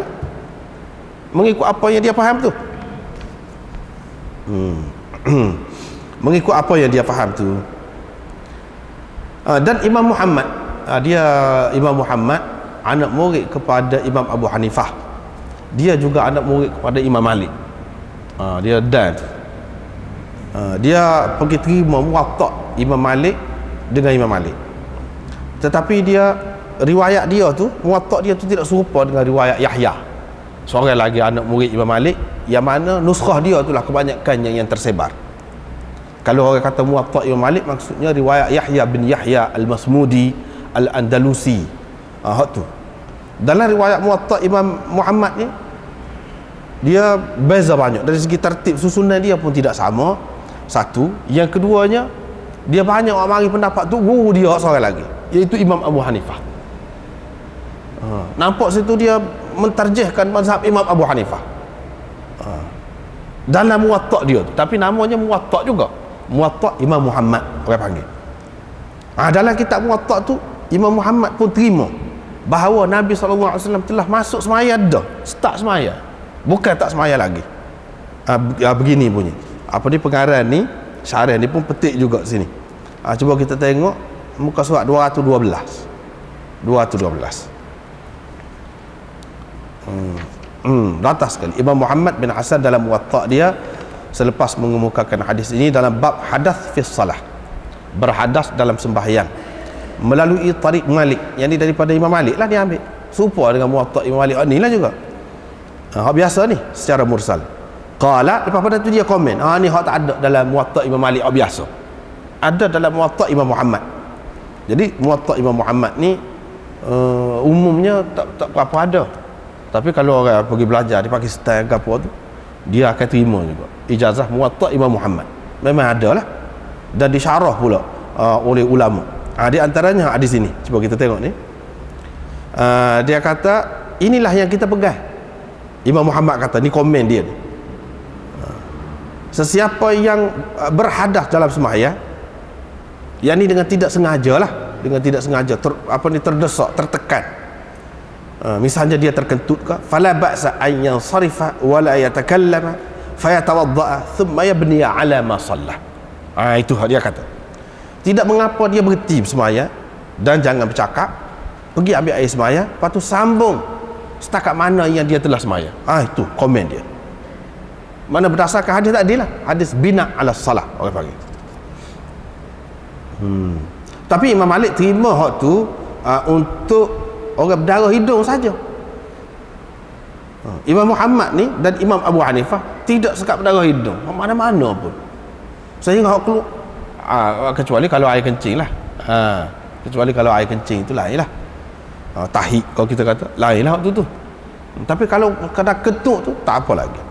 mengikut apa yang dia faham tu. Mengikut apa yang dia faham tu. Dan Imam Muhammad, Imam Muhammad anak murid kepada Imam Abu Hanifah, dia juga anak murid kepada Imam Malik. Dia pergi terima muwatta Imam Malik dengan Imam Malik. Tetapi riwayat dia tu, muwatta dia tu tidak serupa dengan riwayat Yahya, seorang lagi anak murid Imam Malik, yang mana nuskhah dia tu lah kebanyakan yang tersebar. Kalau orang kata muwatta Imam Malik, maksudnya riwayat Yahya bin Yahya Al-Masmudi Al-Andalusi. Tu dalam riwayat muwatta Imam Muhammad ni, dia beza banyak. Dari segi tertib susunan dia pun tidak sama. Satu, yang keduanya, dia banyak orang mari pendapat tu guru dia seorang lagi, iaitu Imam Abu Hanifah. Nampak situ dia mentarjihkan mazhab Imam Abu Hanifah dalam muwatta dia tu. Tapi namanya muwatta juga, muwatta Imam Muhammad orang panggil. Dalam kitab muwatta tu, Imam Muhammad pun terima bahawa Nabi SAW telah masuk semaya dah, start semaya, bukan tak semaya lagi. Begini bunyi pengarang ni, syarah ni pun petik juga sini. Cuba kita tengok muka surat 212. Atas sekali Imam Muhammad bin Hasan dalam muwatta dia, selepas mengemukakan hadis ini dalam bab hadas fi salah, berhadas dalam sembahyang, melalui tarik Malik, yang ni daripada Imam Malik lah dia ambil, serupa dengan muwatta Imam Malik ni lah juga. Biasa ni secara mursal. Qala, lepas pada tu dia komen, ni hak tak ada dalam muwatta Imam Malik biasa, ada dalam muwatta Imam Muhammad. Jadi muwatta Imam Muhammad ni umumnya tak berapa ada. Tapi kalau orang pergi belajar di Pakistan ke apa tu, dia akan terima juga ijazah muwatta Imam Muhammad. Memang ada lah, dan disyarah pula oleh ulama. Di antaranya di sini, cuba kita tengok ni. Dia kata inilah yang kita pegang. Imam Muhammad kata, ni komen dia ni, sesiapa yang berhadas dalam sembahyang, yang ni dengan tidak sengaja lah, dengan tidak sengaja terdesak, tertekan, misalnya dia terkentut ke, fala ba'sa an yansarifa wa la yatakallama fayatawadda'a thumma yabniya ala ma sallah. Itu dia kata, tidak mengapa dia berhenti bersembahyang dan jangan bercakap, pergi ambil air sembahyang, lepas tu sambung setakat mana yang dia telah sembahyang. Itu komen dia. Mana berdasarkan hadis tadi lah, hadis bina ala salah orang panggil. Tapi Imam Malik terima hak tu untuk orang berdarah hidung saja. Imam Muhammad ni dan Imam Abu Hanifah tidak sekat berdarah hidung mana-mana pun, sehingga hak keluar, kecuali kalau air kencing lah. Kecuali kalau air kencing tu lain lah, tahik kalau kita kata lain lah waktu tu. Tapi kalau kena ketuk tu tak apa lagi.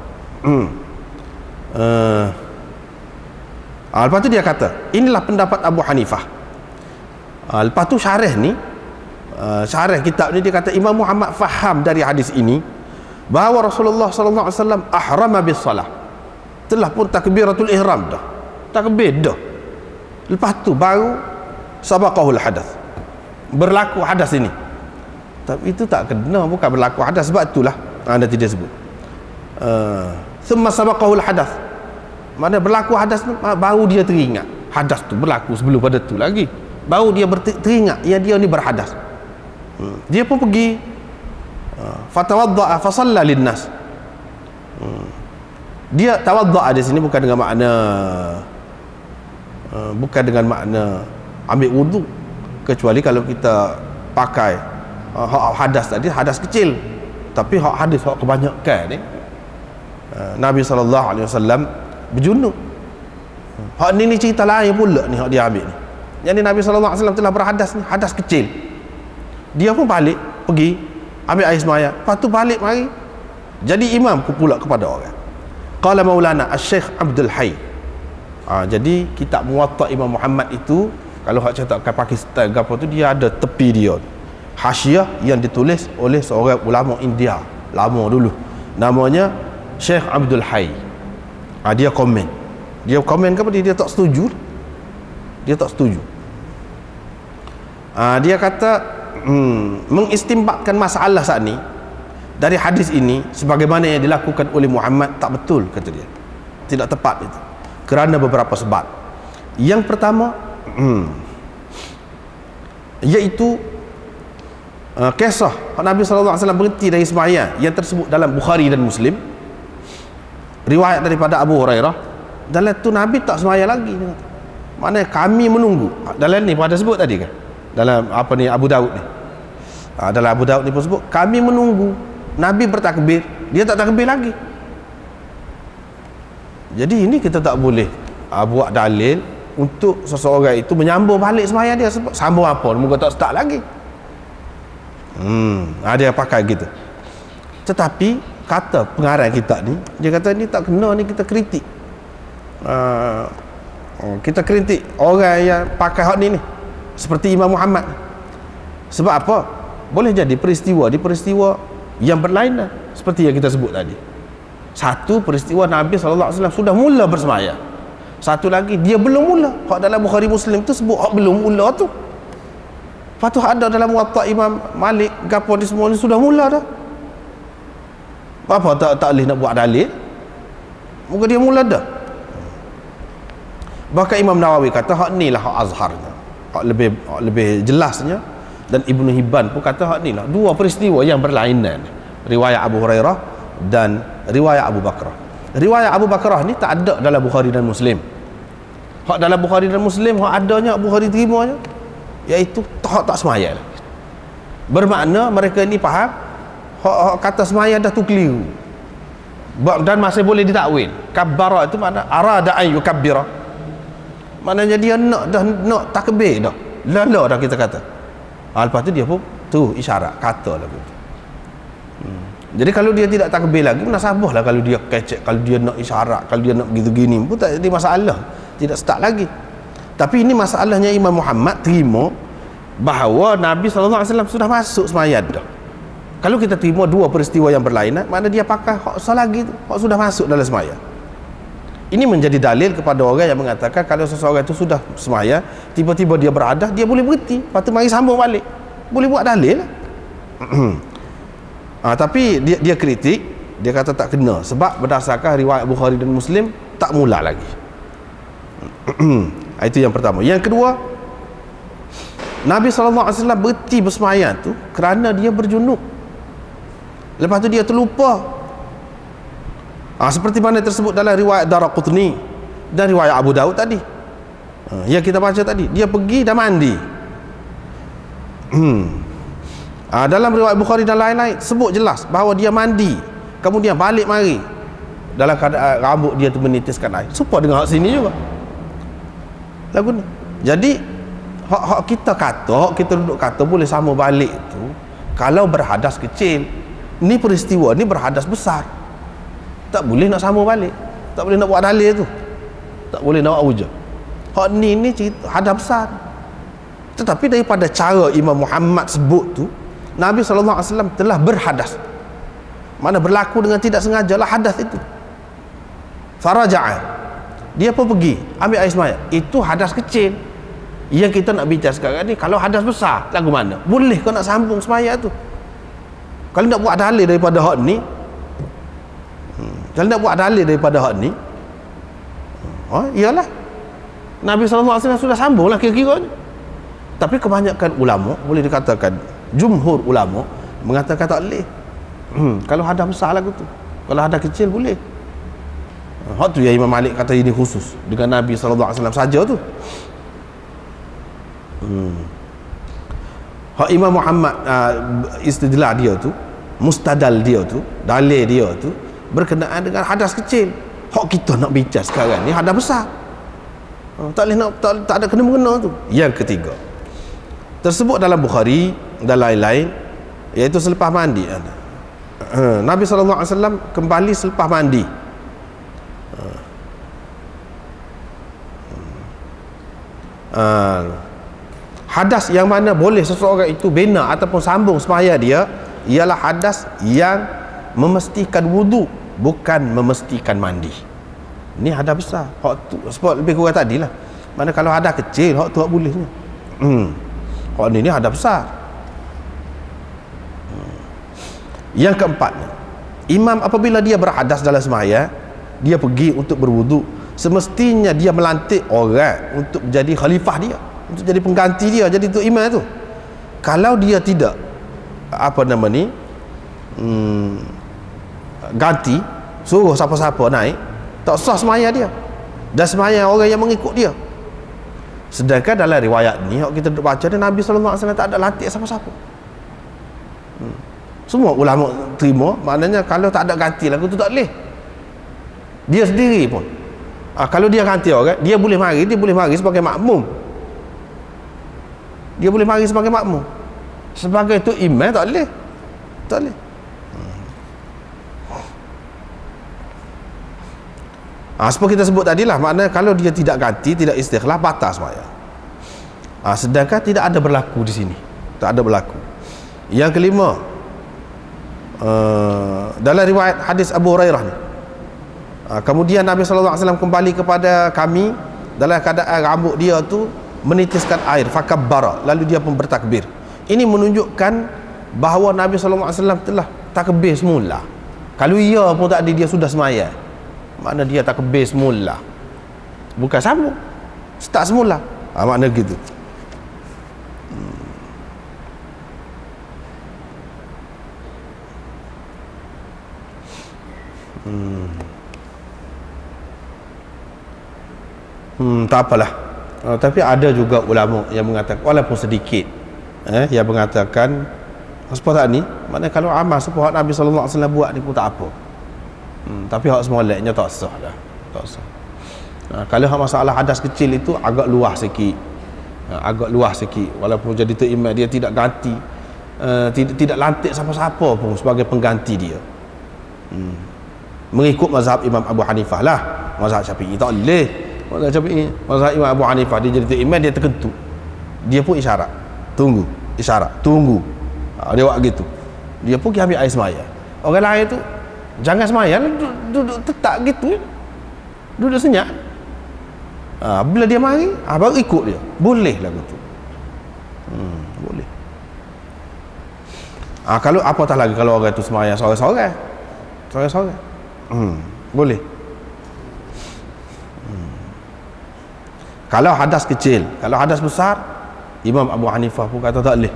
Lepas tu dia kata, inilah pendapat Abu Hanifah. Lepas tu syarah ni, syarah kitab ni dia kata, Imam Muhammad faham dari hadis ini bahawa Rasulullah sallallahu alaihi wasallam ahrama bis salah, telah pun takbiratul ihram dah, takbir dah. Lepas tu baru sabaqahul hadath, berlaku hadas ini. Tapi itu tak kena, bukan berlaku hadas. Sebab itulah anda tidak sebut thumma sabaqahul hadath, mana berlaku hadas tu baru dia teringat hadas tu berlaku. Sebelum pada tu lagi baru dia teringat yang dia ni berhadas. Dia pun pergi fatawadda'a fa shalla linnas. Dia tawadda'a di sini bukan dengan makna ambil wudu, kecuali kalau kita pakai hadas tadi, hadas kecil. Tapi hadis kebanyakan ni Nabi SAW berjunub. Ni cerita lain pula ni dia ambil ni. Yang ni Nabi SAW telah berhadas ni, hadas kecil. Dia pun balik pergi ambil air semaya, lepas tu balik mari jadi imam pula kepada orang. Qala Maulana Asy-Syaikh Abdul Hayy. Jadi kitab Muwatta Imam Muhammad itu, kalau hak cetakan Pakistan apa tu, dia ada tepi dia hasyiah yang ditulis oleh seorang ulama India lama dulu, namanya Syekh Abdul Hayy. Dia komen kepada dia tak setuju. Dia kata mengistimbatkan masalah saat ni dari hadis ini sebagaimana yang dilakukan oleh Muhammad tak betul, kata dia, tidak tepat itu, kerana beberapa sebab. Yang pertama iaitu kisah Nabi SAW berhenti dari sembahyang yang tersebut dalam Bukhari dan Muslim, riwayat daripada Abu Hurairah. Dalam tu Nabi tak sembahyang lagi. Mana kami menunggu dalam ni pada sebut tadi kan, dalam apa ni Abu Daud ni, dalam Abu Daud ni pun sebut kami menunggu Nabi bertakbir, dia tak takbir lagi. Jadi ini kita tak boleh buat dalil untuk seseorang itu menyambung balik sembahyang dia. Sebab sambung apa, moga tak start lagi. Dia pakai gitu. Tetapi kata pengarang kita ni, dia kata ni tak kena, ni kita kritik. Kita kritik orang yang pakai hak ni seperti Imam Muhammad. Sebab apa? Boleh jadi peristiwa yang berlainan seperti yang kita sebut tadi. Satu peristiwa Nabi SAW sudah mula bersembahyang, satu lagi dia belum mula. Hak dalam Bukhari Muslim tu sebut hak belum mula tu. Lepas tu ada dalam Muwatta Imam Malik gapo di semua ni sudah mula dah. Apa tak boleh nak buat dalil, moga dia mula dah. Bahkan Imam Nawawi kata hak ni lah hak azharnya, hak lebih jelasnya. Dan Ibnu Hibban pun kata hak ni lah dua peristiwa yang berlainan, riwayat Abu Hurairah dan riwayat Abu Bakrah. Riwayat Abu Bakrah ni tak ada dalam Bukhari dan Muslim. Hak dalam Bukhari dan Muslim hak adanya Bukhari terimanya, iaitu tak semaya. Bermakna mereka ni faham hak kata semaya dah tu keliru, dan masih boleh ditakwil. Kabbara itu makna arada an yukabbira, maknanya dia nak takbir dah, lala dah kita kata. Lepas tu dia pun tu isyarat kata lagu tu. Jadi kalau dia tidak takbir lagi, munasabah lah kalau dia kecek, kalau dia nak isyarat, kalau dia nak gitu-gini pun tak jadi masalah, tidak start lagi. Tapi ini masalahnya Imam Muhammad terima bahawa Nabi SAW sudah masuk sembahyang dah. Kalau kita terima dua peristiwa yang berlainan, mana dia pakai hak lagi tu, hak sudah masuk dalam sembahyang. Ini menjadi dalil kepada orang yang mengatakan kalau seseorang itu sudah sembahyang, tiba-tiba dia berhadas, dia boleh berhenti, lepas tu mari sambung balik. Boleh buat dalil lah. Tapi dia kritik, dia kata tak kena sebab berdasarkan riwayat Bukhari dan Muslim tak mula lagi. Itu yang pertama. Yang kedua, Nabi SAW berhenti bersembahyang tu kerana dia berjunub. Lepas tu dia terlupa. Seperti mana tersebut dalam riwayat Daraqutni dan riwayat Abu Daud tadi, yang kita baca tadi. Dia pergi dan mandi. Dalam riwayat Bukhari dan lain-lain sebut jelas bahawa dia mandi, kemudian balik mari dalam keadaan rambut dia tu menitiskan air. Serupa dengan hak sini juga lagu ni. Jadi hak kita kata, hak kita duduk kata boleh sama balik tu kalau berhadas kecil. Ni peristiwa ni berhadas besar, tak boleh nak sama balik, tak boleh nak buat dalil tu, tak boleh nak buat hujah. Hak ni cerita hadas besar. Tetapi daripada cara Imam Muhammad sebut tu, Nabi SAW telah berhadas. Mana berlaku dengan tidak sengaja lah hadas itu. Faraja'a, dia pun pergi ambil air semaya. Itu hadas kecil. Yang kita nak bincang sekarang ni, kalau hadas besar lagu mana? Boleh kau nak sambung semaya tu? Kalau nak buat dalil daripada hak ni, iyalah Nabi SAW sudah sambung lah kira-kira. Tapi kebanyakan ulama, boleh dikatakan jumhur ulama mengatakan tak boleh. Kalau hadas besar lagu tu. Kalau hadas kecil boleh. Hak tu yang Imam Malik kata ini khusus dengan Nabi SAW saja tu. Hak Imam Muhammad istidlal dia tu, mustadal dia tu, dalil dia tu berkenaan dengan hadas kecil. Hak kita nak bincang sekarang ni hadas besar. Tak boleh nak, tak ada kena-mengena tu. Yang ketiga, tersebut dalam Bukhari dan lain-lain, iaitu selepas mandi. Nabi SAW kembali selepas mandi. Hadas yang mana boleh seseorang itu bina ataupun sambung semaya dia ialah hadas yang memestikan wudu, bukan memestikan mandi. Ni hadas besar. Hak tu sebab lebih kurang tadi lah. Mana kalau hadas kecil, hak tu hak bolehnya. Hak ni hadas besar. Yang keempat, imam apabila dia berhadas dalam semaya, dia pergi untuk berwudu, semestinya dia melantik orang untuk menjadi khalifah dia, untuk jadi pengganti dia, jadi tu imam tu. Kalau dia tidak ganti, suruh siapa-siapa naik, tak sah semaya dia dan semaya orang yang mengikut dia. Sedangkan dalam riwayat ni yang kita baca ni, Nabi SAW tak ada lantik siapa-siapa. Semua ulama terima, maknanya kalau tak ada ganti lagu tu tak boleh. Dia sendiri pun kalau dia ganti orang, dia boleh mari sebagai makmum. Dia boleh mari sebagai makmum. Sebagai tu imam tak boleh. Tak boleh. Seperti kita sebut tadi lah, maknanya kalau dia tidak ganti, tidak istikhlaf, batal semaya. Sedangkan tidak ada berlaku di sini. Tak ada berlaku. Yang kelima, dalam riwayat hadis Abu Hurairah ni, kemudian Nabi SAW kembali kepada kami dalam keadaan rambut dia tu menitiskan air, fakabbara, lalu dia pun bertakbir. Ini menunjukkan bahawa Nabi SAW telah takbir semula. Kalau ia pun tak ada, dia sudah semaya. Makna dia takbir semula, bukan sambung, start semula. Makna gitu. Tak apalah. Tapi ada juga ulama yang mengatakan, walaupun sedikit, yang mengatakan seperti ni, maknanya kalau amal seperti Nabi SAW buat ni pun tak apa. Tapi hak semoleknya tak sah dah. Tak sah. Kalau hak masalah hadas kecil itu agak luas sikit. Walaupun jadi tu imam, dia tidak ganti, tidak lantik siapa-siapa pun sebagai pengganti dia. Mengikut mazhab Imam Abu Hanifah lah. Mazhab Syafi'i tak boleh. Mazhab Imam Abu Hanifah, dia jadi tu imam, dia terkentu, dia pun isyarat tunggu, dia buat gitu, dia pun pergi ambil air semaya. Orang lain tu jangan semaya, duduk tetap gitu, duduk senyap. Bila dia mari, baru ikut dia, boleh lah gitu. Boleh. Kalau apatah lagi kalau orang tu semaya seorang-seorang, boleh. Kalau hadas kecil, kalau hadas besar, Imam Abu Hanifah pun kata tak boleh.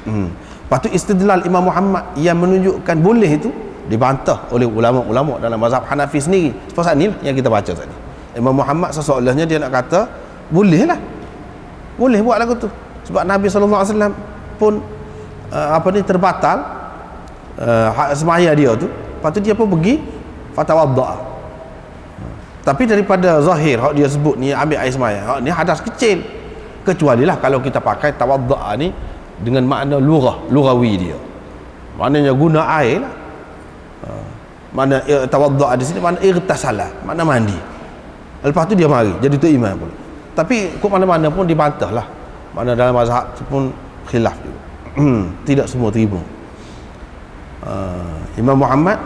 Lepas tu istidlal Imam Muhammad yang menunjukkan boleh itu dibantah oleh ulama-ulama dalam mazhab Hanafi sendiri. Seperti ni yang kita baca tadi. Imam Muhammad seseolahnya dia nak kata boleh lah, boleh buat lagu tu, sebab Nabi SAW pun terbatal semaya dia tu. Lepas tu dia pun pergi fatawadda. Tapi daripada zahir hak dia sebut ni ambil air semaya, hak ni hadas kecil, kecualilah kalau kita pakai tawadda ni dengan makna lughawi dia, maknanya guna air lah. Mana tawadda di sini makna irtasala, makna mandi. Lepas tu dia mari jadi tu imam pula. Tapi kok mana-mana pun dibantah lah. Mana dalam mazhab tu pun khilaf juga. Tidak semua terima. Imam Muhammad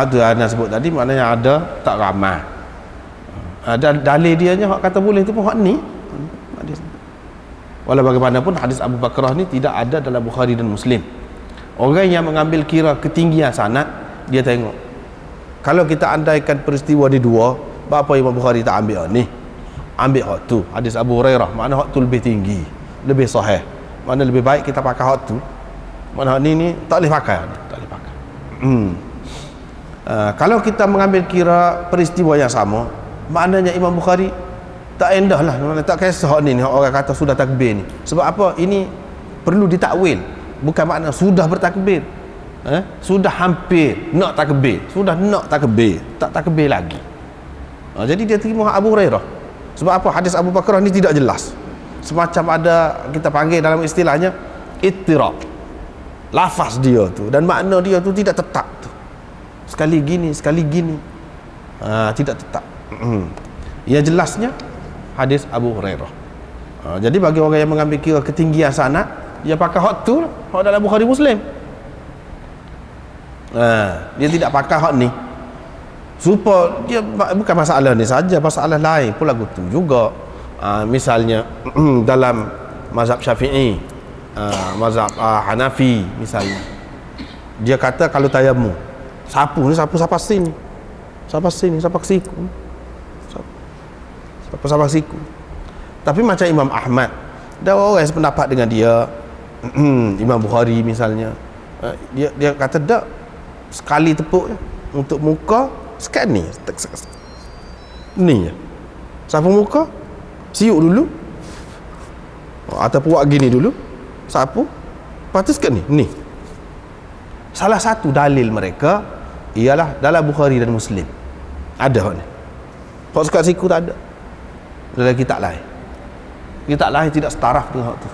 tu Ana sebut tadi, maknanya ada tak ramai. Ada dalil dia nya hak kata boleh tu pun hak ni. Hadis. Walau bagaimanapun hadis Abu Bakrah ni tidak ada dalam Bukhari dan Muslim. Orang yang mengambil kira ketinggian sanad, dia tengok. Kalau kita andaikan peristiwa di dua, apa Imam Bukhari tak ambil ni? Ambil hak tu, hadis Abu Hurairah, mana hak tu lebih tinggi, lebih sahih. Mana lebih baik kita pakai hak tu. Mana hak ni tak boleh pakai, tak boleh pakai. Kalau kita mengambil kira peristiwa yang sama, maknanya Imam Bukhari tak endah lah, tak kisah ni orang kata sudah takbir ni. Sebab apa? Ini perlu ditakwil. Bukan makna sudah bertakbir, sudah hampir nak takbir, sudah nak takbir, tak takbir lagi. Jadi dia terima Abu Hurairah. Sebab apa? Hadis Abu Bakrah ni tidak jelas, semacam ada, kita panggil dalam istilahnya ittirab. Lafaz dia tu dan makna dia tu tidak tetap tu. Sekali gini, sekali gini, tidak tetap. Yang jelasnya hadis Abu Hurairah. Jadi bagi orang yang mengambil kira ketinggian sanad, dia pakai hak tu, hak dalam Bukhari Muslim. Dia tidak pakai hak ni. Supaya dia bukan masalah ni saja, masalah lain pula gitu juga. Misalnya dalam mazhab Syafi'i, mazhab Hanafi misalnya, dia kata kalau tayammum, sapu ni sapu sini, sapa siku, sapa siku. Tapi macam Imam Ahmad, ada orang yang sependapat dengan dia, Imam Bukhari misalnya, dia kata tak, sekali tepuk je untuk muka, sekat ni je, sapu muka, siuk dulu, ataupun buat gini dulu, sapu, lepas tu sekat ni. Salah satu dalil mereka ialah dalam Bukhari dan Muslim ada hak ni. Hak sekat siku tak ada dalam kitab lain. Kitab lain tidak setaraf dengan hak tu,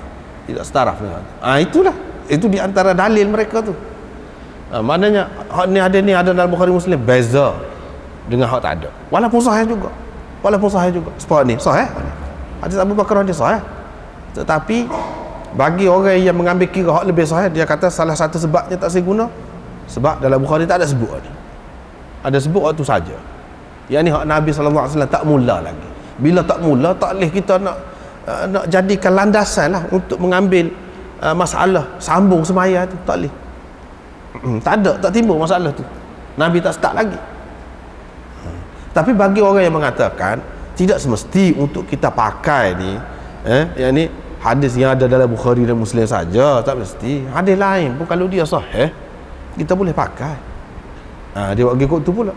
tidak setaraf dengan hak tu. Itulah, itu di antara dalil mereka tu. Maknanya hak ni ada dalam Bukhari Muslim, beza dengan hak tak ada. Walaupun sahih juga. Sebab ni sahih. Hadis Abu Bakrah dia sahih. Tetapi bagi orang yang mengambil kira hak lebih sahih, dia kata salah satu sebabnya tak saya guna, sebab dalam Bukhari tak ada sebut ni. Ada sebut waktu saja. Yang ni hak Nabi SAW tak mula lagi. Bila tak mula, tak boleh kita nak jadikan landasan lah untuk mengambil masalah sambung semaya tu. Tak boleh. Tak ada, tak timbul masalah tu. Nabi tak start lagi. Tapi bagi orang yang mengatakan tidak semesti untuk kita pakai ni, yang ni hadis yang ada dalam Bukhari dan Muslim saja, tak mesti. Hadis lain pun kalau dia sahih, kita boleh pakai. Dia buat ikut tu pula.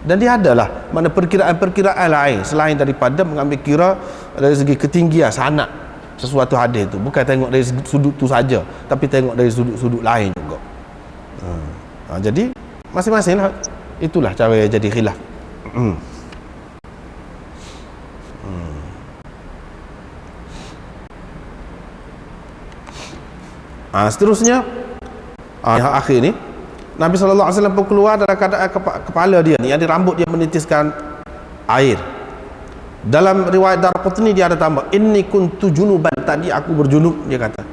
Dan dia adalah mana perkiraan-perkiraan lain selain daripada mengambil kira dari segi ketinggian sanad sesuatu hadis tu. Bukan tengok dari sudut tu saja, tapi tengok dari sudut-sudut lain juga. Jadi masing-masing lah. Itulah cara jadi khilaf. Seterusnya yang akhir ni, Nabi SAW pun keluar dalam keadaan kepala dia ni, yang di rambut dia menitiskan air. Dalam riwayat Daraqutni dia ada tambah, inni kuntu junuban, tadi aku berjunub, dia kata.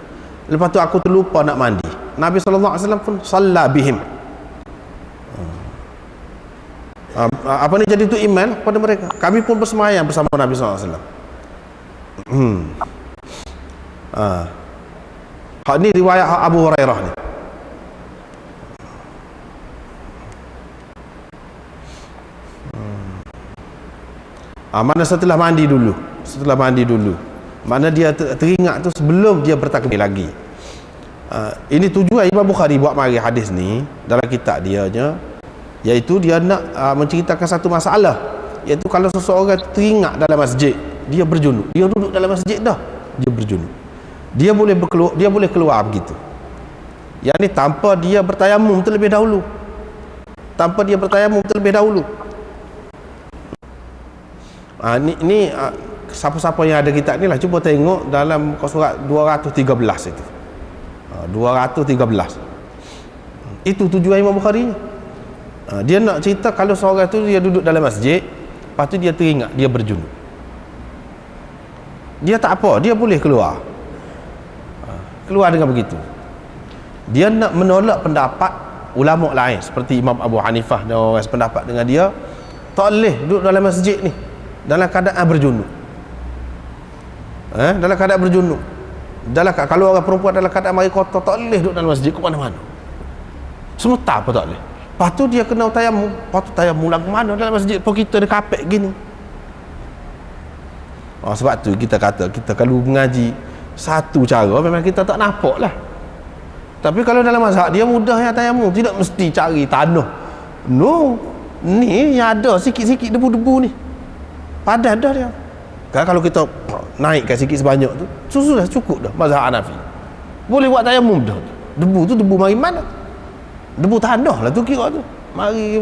Lepas tu aku terlupa nak mandi. Nabi SAW pun salla bihim. Apa ni jadi tu iman pada mereka. Kami pun bersemayam bersama Nabi SAW. Hak ni riwayat Abu Hurairah ni. Mana setelah mandi dulu, mana dia teringat tu sebelum dia bertakbir lagi. Ini tujuan Imam Bukhari buat mari hadis ni dalam kitab dia nya, iaitu dia nak menceritakan satu masalah, iaitu kalau seseorang teringat dalam masjid, dia berjunub, dia duduk dalam masjid dah, dia berjunub, dia boleh keluar begitu. Yang ni tanpa dia bertayamum terlebih dahulu, Ni siapa-siapa yang ada kitab ni lah, cuba tengok dalam surat 213 itu. 213. Itu tujuan Imam Bukhari. Dia nak cerita kalau seorang tu dia duduk dalam masjid, lepas tu dia teringat dia berjunub, dia tak apa, dia boleh keluar dengan begitu. Dia nak menolak pendapat ulama lain seperti Imam Abu Hanifah dan orang sependapat dengan dia, tak boleh duduk dalam masjid ni dalam keadaan berjunub. Dalam keadaan berjunub, kalau orang perempuan dalam keadaan mari kotor, tak boleh duduk dalam masjid ke mana-mana. Semua apa tak boleh. Lepas tu dia kena tayamum. Lepas tu tayamum lah ke mana dalam masjid pun kita ada kapek gini. Sebab tu kita kata, kita kalau mengaji satu cara memang kita tak nampak lah. Tapi kalau dalam mazhab dia mudah ya tayamum, tidak mesti cari tanah. No, ni yang ada sikit-sikit debu-debu ni padan dah dia. Kalau kita naikkan sikit sebanyak tu, sudah cukup dah mazhab Hanafi. Boleh buat tayamum dah. Debu tu debu mari mana? Debu tanah lah tu kira tu. Mari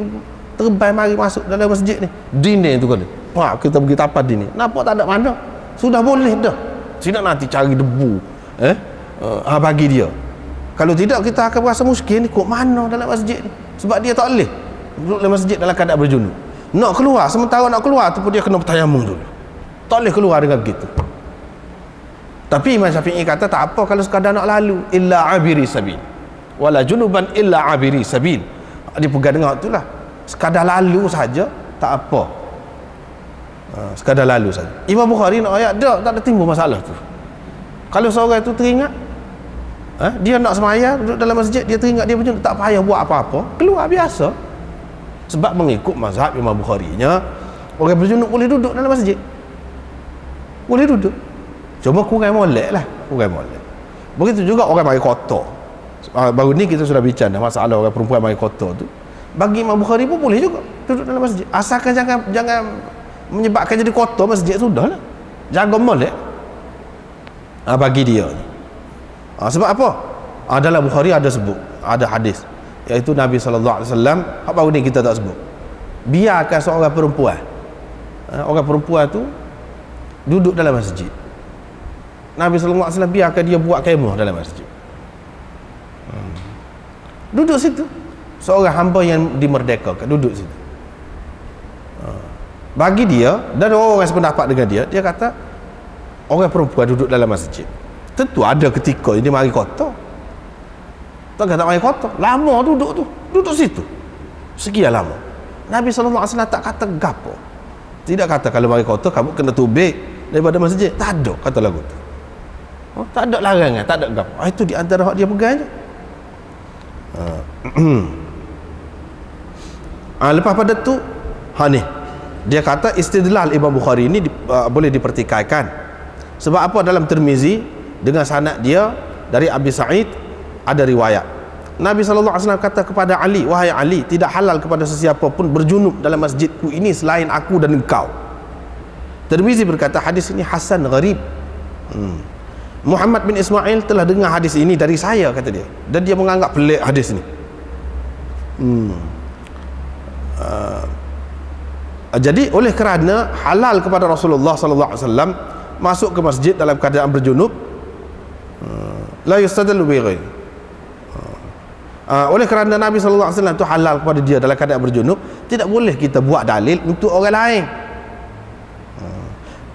terbai, mari masuk dalam masjid ni. Dinding tu kan. Pak kita pergi tapak dinding. Nampak tak ada mana? Sudah boleh dah. Tidak nanti cari debu. Bagi dia. Kalau tidak kita akan rasa muskil ni, kok mana dalam masjid ni? Sebab dia tak boleh duduk dalam masjid dalam keadaan berjunub. Nak keluar, sementara nak keluar tu pun dia kena bertayamum dulu. Tak boleh keluar dengan begitu. Tapi Imam Syafi'i kata tak apa kalau sekadar nak lalu, illa abiri sabil. Wala junuban illa abiri sabil. Dia pegang dengar itulah. Sekadar lalu saja tak apa. Sekadar lalu saja. Imam Bukhari nak ayat tak ada timbul masalah tu. Kalau seorang itu teringat dia nak semaya duduk dalam masjid, dia teringat dia berjunub, tak payah buat apa-apa, keluar biasa. Sebab mengikut mazhab Imam Bukhari nya, orang berjunub boleh duduk dalam masjid, boleh duduk, cuma kurang molek lah, kurang molek. Begitu juga orang mari kotor. Baru ni kita sudah bincang masalah orang perempuan mari kotor tu. Bagi Imam Bukhari pun boleh juga duduk dalam masjid, asalkan jangan menyebabkan jadi kotor masjid, sudahlah, jaga molek. Bagi dia ni. Sebab apa? Dalam Bukhari ada sebut, ada hadis, iaitu Nabi SAW, baru ni kita tak sebut, biarkan seorang perempuan, orang perempuan tu duduk dalam masjid. Nabi SAW biarkan dia buat kemah dalam masjid, duduk situ. Seorang hamba yang dimerdekakan duduk situ. Bagi dia dan orang yang sependapat dengan dia, dia kata orang perempuan duduk dalam masjid, tentu ada ketika dia mari kotor. Tak kata mari kotor, lama duduk situ sekian lama. Nabi SAW tak kata gapo, tidak kata kalau mari kotor kamu kena tubik daripada masjid, tak ada kata lagu tu. Tak ada larangan, tak ada gapo. Itu di antara hak dia pegang je. Lepas pada tu ni dia kata istidlal Imam Bukhari ini boleh dipertikaikan. Sebab apa? Dalam Tirmizi dengan sanad dia dari Abi Sa'id ada riwayat Nabi SAW kata kepada Ali, wahai Ali, tidak halal kepada sesiapa pun berjunub dalam masjidku ini selain aku dan engkau. Tirmizi berkata hadis ini hasan gharib. Muhammad bin Ismail telah dengar hadis ini dari saya, kata dia, dan dia menganggap pelik hadis ini. Jadi oleh kerana halal kepada Rasulullah SAW masuk ke masjid dalam keadaan berjunub, la yustadallu bi ghairi. Oleh kerana Nabi SAW itu halal kepada dia dalam keadaan berjunub, tidak boleh kita buat dalil untuk orang lain.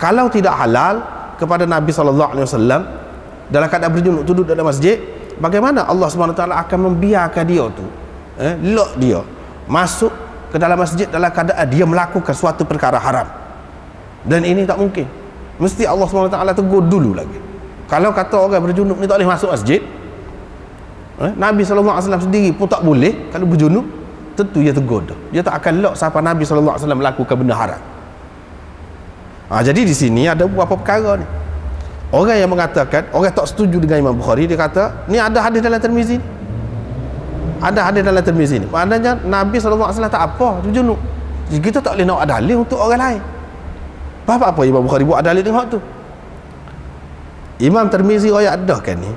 Kalau tidak halal kepada Nabi SAW dalam keadaan berjunub duduk dalam masjid, bagaimana Allah SWT akan membiarkan dia tu lock dia masuk ke dalam masjid dalam keadaan dia melakukan suatu perkara haram? Dan ini tak mungkin. Mesti Allah SWT tegur dulu lagi. Kalau kata orang berjunub ni tak boleh masuk masjid, Nabi SAW sendiri pun tak boleh kalau berjunub, tentu dia tegur dah. Dia tak akan lock sampai Nabi SAW melakukan benda haram. Jadi di sini ada beberapa perkara ni. Orang yang mengatakan, orang tak setuju dengan Imam Bukhari, dia kata ni ada hadis dalam Tirmizi, ada hadis dalam Tirmizi ni, maknanya Nabi SAW tak apa berjunub. Jadi kita tak boleh nak dalil untuk orang lain. Apa Imam Bukhari buat dalil dengan hak tu? Imam Tirmizi riwayat dah kan ni,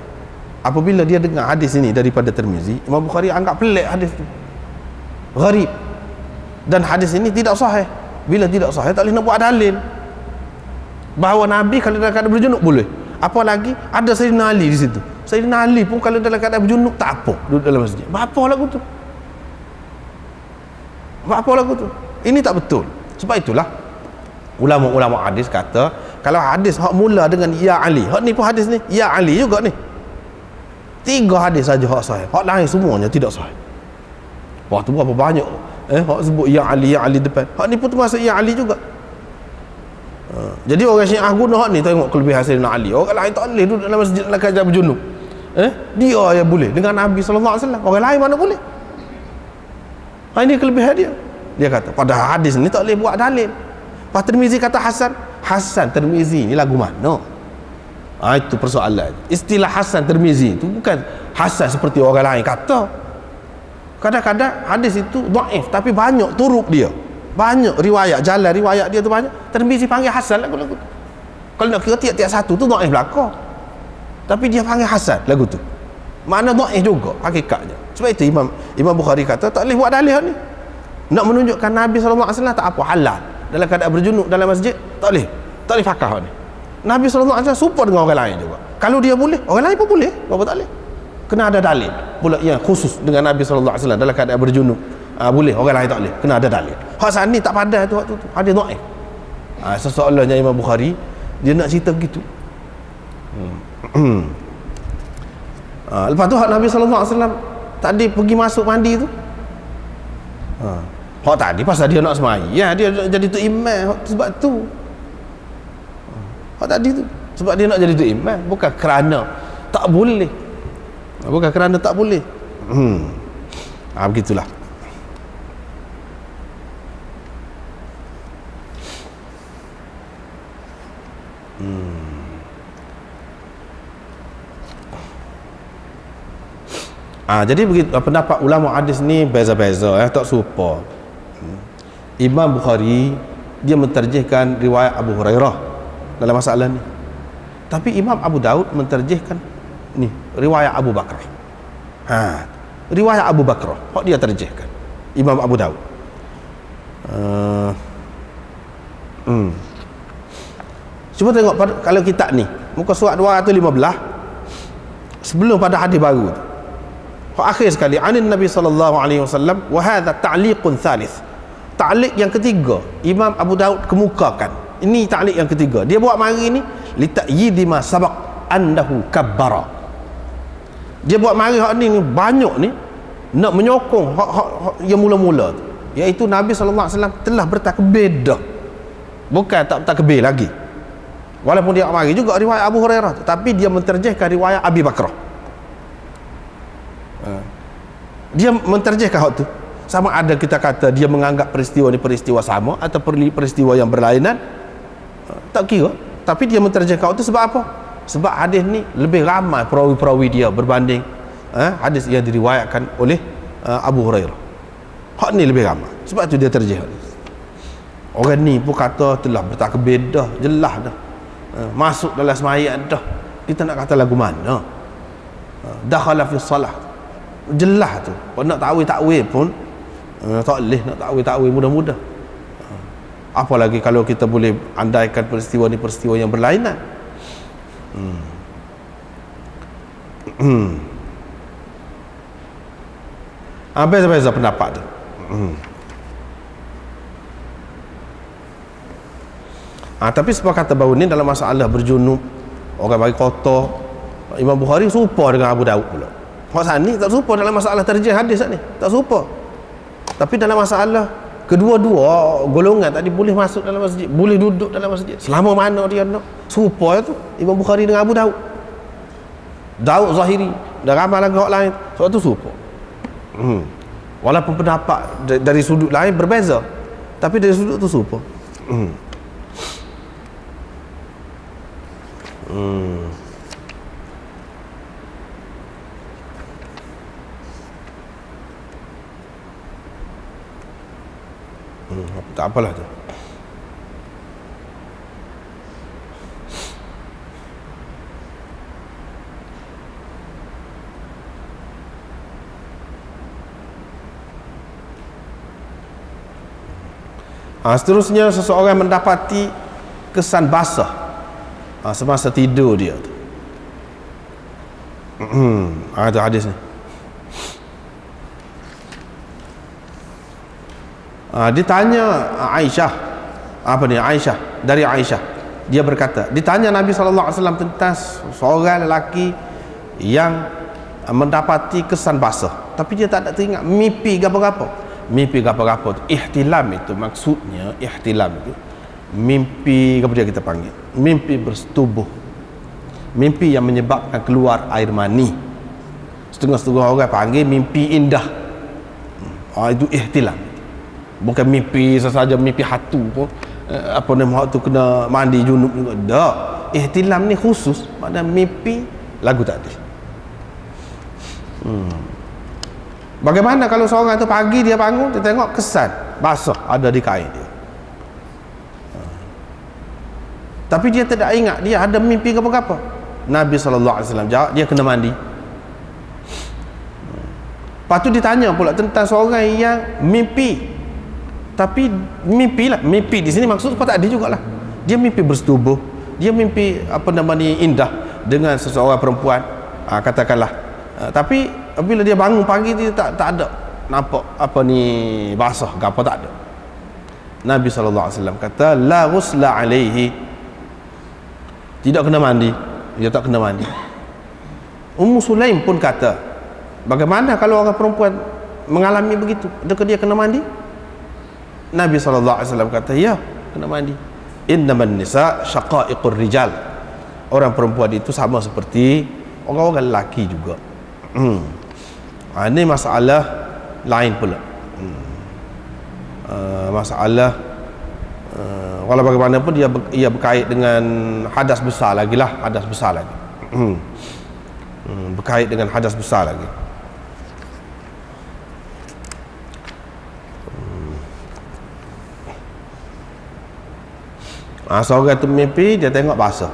apabila dia dengar hadis ini daripada Tirmizi, Imam Bukhari anggap pelik hadis tu, gharib, dan hadis ini tidak sahih. Bila tidak sahih, tak boleh nak buat dalil bahawa Nabi kalau dalam keadaan berjunub boleh. Apalagi ada Sayyidina Ali di situ. Sayyidina Ali pun kalau dalam keadaan berjunub tak apa duduk dalam masjid. Apa lagu tu? Apa lagu tu? Ini tak betul. Sebab itulah ulama-ulama hadis kata kalau hadis hak mula dengan ya Ali, hak ni pun hadis ni ya Ali juga ni. 3 hadis saja hak sahih, hak lain semuanya tidak sahih. Wah, tu berapa banyak hak sebut ya Ali depan, hak ni pun termasuk ya Ali juga. Jadi orang Syiah guna hak ni, tengok kelebihan Sayyidina Ali. Orang lain tak boleh duduk dalam masjid dalam keadaan berjunub. Dia yang boleh dengan Nabi SAW. Orang lain mana boleh. Ini kelebihan dia. Dia kata pada hadis ni tak boleh buat dalil. Pak Tirmizi kata Hasan Tirmizi ni lagu mana? Itu persoalan. Istilah Hasan Tirmizi itu bukan Hasan seperti orang lain kata. Kadang-kadang hadis itu dhaif tapi banyak turuk dia. Banyak riwayat, jalan riwayat dia tu banyak. Tirmizi panggil Hasan lagu-lagu tu. Kalau nak kira tiap-tiap satu tu dhaif belaka. Tapi dia panggil Hasan lagu tu. Mana dhaif juga hakikatnya. Sebab itu Imam Bukhari kata tak boleh buat dalil ni. Nak menunjukkan Nabi SAW tak apa halal dalam keadaan berjunuk dalam masjid, tak boleh fakah ni. Nabi SAW serupa dengan orang lain juga. Kalau dia boleh, orang lain pun boleh. Apa tak boleh? Kena ada dalil pula yang khusus dengan Nabi SAW dalam keadaan berjunuk. Boleh, orang lain tak boleh. Kena ada dalil. Hak sani tak padan tu waktu tu. Ada dhaif. Sesoalnya Imam Bukhari dia nak cerita begitu. Lepas tu hak Nabi SAW tadi pergi masuk mandi tu. Hak tadi pasal dia nak sembahyang, dia nak jadi tu imam, sebab tu. Hak tadi tu sebab dia nak jadi tu imam, bukan kerana tak boleh. Bukan kerana tak boleh. Begitulah. Jadi begitu pendapat ulama hadis ni beza-beza, tak serupa. Imam Bukhari dia menterjihkan riwayat Abu Hurairah dalam masalah ni. Tapi Imam Abu Daud menterjihkan ni riwayat Abu Bakar. Riwayat Abu Bakar hak dia terjihkan Imam Abu Daud. Cuba tengok kalau kitab ni muka surat 215 sebelum pada hadis baru tu. Akhir sekali anin Nabi sallallahu alaihi wasallam wa hadha ta'liqun thalith. Ta'liq yang ketiga Imam Abu Daud kemukakan. Ini ta'liq yang ketiga. Dia buat mari ni li ta'yidi ma sabaq annahu kabbara. Dia buat mari hak ni banyak ni nak menyokong hak yang mula-mula tu, iaitu Nabi sallallahu alaihi wasallam telah bertakbir dah. Bukan tak bertakbir lagi. Walaupun dia mari juga riwayat Abu Hurairah, tapi dia menterjihkan riwayat Abi Bakrah. Dia menterjihkan hak tu. Sama ada kita kata dia menganggap peristiwa ni peristiwa sama atau peristiwa yang berlainan, tak kira. Tapi dia menterjihkan hak tu sebab apa? Sebab hadis ni lebih ramai perawi-perawi dia berbanding hadis yang diriwayatkan oleh Abu Hurairah. Hak ni lebih ramai. Sebab tu dia terjih. Orang ni pun kata telah bertakbir dah, jelas dah. Masuk dalam sembahyang dah. Kita nak kata lagu mana? Dakhala fi salah. Jelas tu. Kalau nak takwil pun tak boleh nak takwil mudah-mudah. Apalagi kalau kita boleh andaikan peristiwa ni peristiwa yang berlainan. Beza-beza pendapat tu. Tapi sepakat baru ni dalam masalah berjunub, orang bagi kotor, Imam Bukhari serupa dengan Abu Daud pula. Masalah ni tak serupa dalam masalah terjih hadis ni, tak serupa. Tapi dalam masalah kedua-dua golongan tadi boleh masuk dalam masjid, boleh duduk dalam masjid selama mana dia nak. Serupa tu Imam Bukhari dengan Abu Daud. Daud Zahiri dan ramai lagi orang lain. Sebab tu serupa. Walaupun pendapat dari sudut lain berbeza, tapi dari sudut tu serupa. Tak apalah tu. Seterusnya seseorang mendapati kesan basah semasa tidur dia tu. Itu hadis ni. Dia tanya Aisyah, apa ni Aisyah dari Aisyah, dia berkata, ditanya Nabi SAW tentang seorang lelaki yang mendapati kesan basah, tapi dia tak ada teringat mimpi apa-apa. Mimpi apa-apa tu ihtilam, itu maksudnya ihtilam itu mimpi apa dia kita panggil, mimpi bersetubuh, mimpi yang menyebabkan keluar air mani. Setengah-setengah orang panggil mimpi indah. Itu ihtilam, bukan mimpi sesaja mimpi hatu pun apa nama tu kena mandi junub juga. Tak, ihtilam ni khusus pada mimpi lagu tadi. Bagaimana kalau seorang tu pagi dia bangun, dia tengok kesan basah ada di kain dia, tapi dia tidak ingat dia ada mimpi apa-apa. Nabi SAW jawab, dia kena mandi. Lepas tu ditanya pula tentang seorang yang mimpi, tapi mimpi lah, mimpi di sini maksud apa tadi jugalah, dia mimpi bersetubuh, dia mimpi apa namanya indah dengan seseorang perempuan, katakanlah, tapi bila dia bangun pagi dia tak ada nampak apa ni basah ke apa, tak ada. Nabi SAW kata la ghusla alaihi, tidak kena mandi, dia tak kena mandi. Ummu Sulaim pun kata, bagaimana kalau orang perempuan mengalami begitu, adakah dia kena mandi? Nabi SAW kata, ya, kena mandi. Innaman nisa syaqaiqur rijal, orang perempuan itu sama seperti orang-orang lelaki juga. Ini masalah lain pula. Masalah walau bagaimanapun ia berkait dengan hadas besar lagi lah, hadas besar lagi. Berkait dengan hadas besar lagi. Seorang tu mimpi dia tengok basah.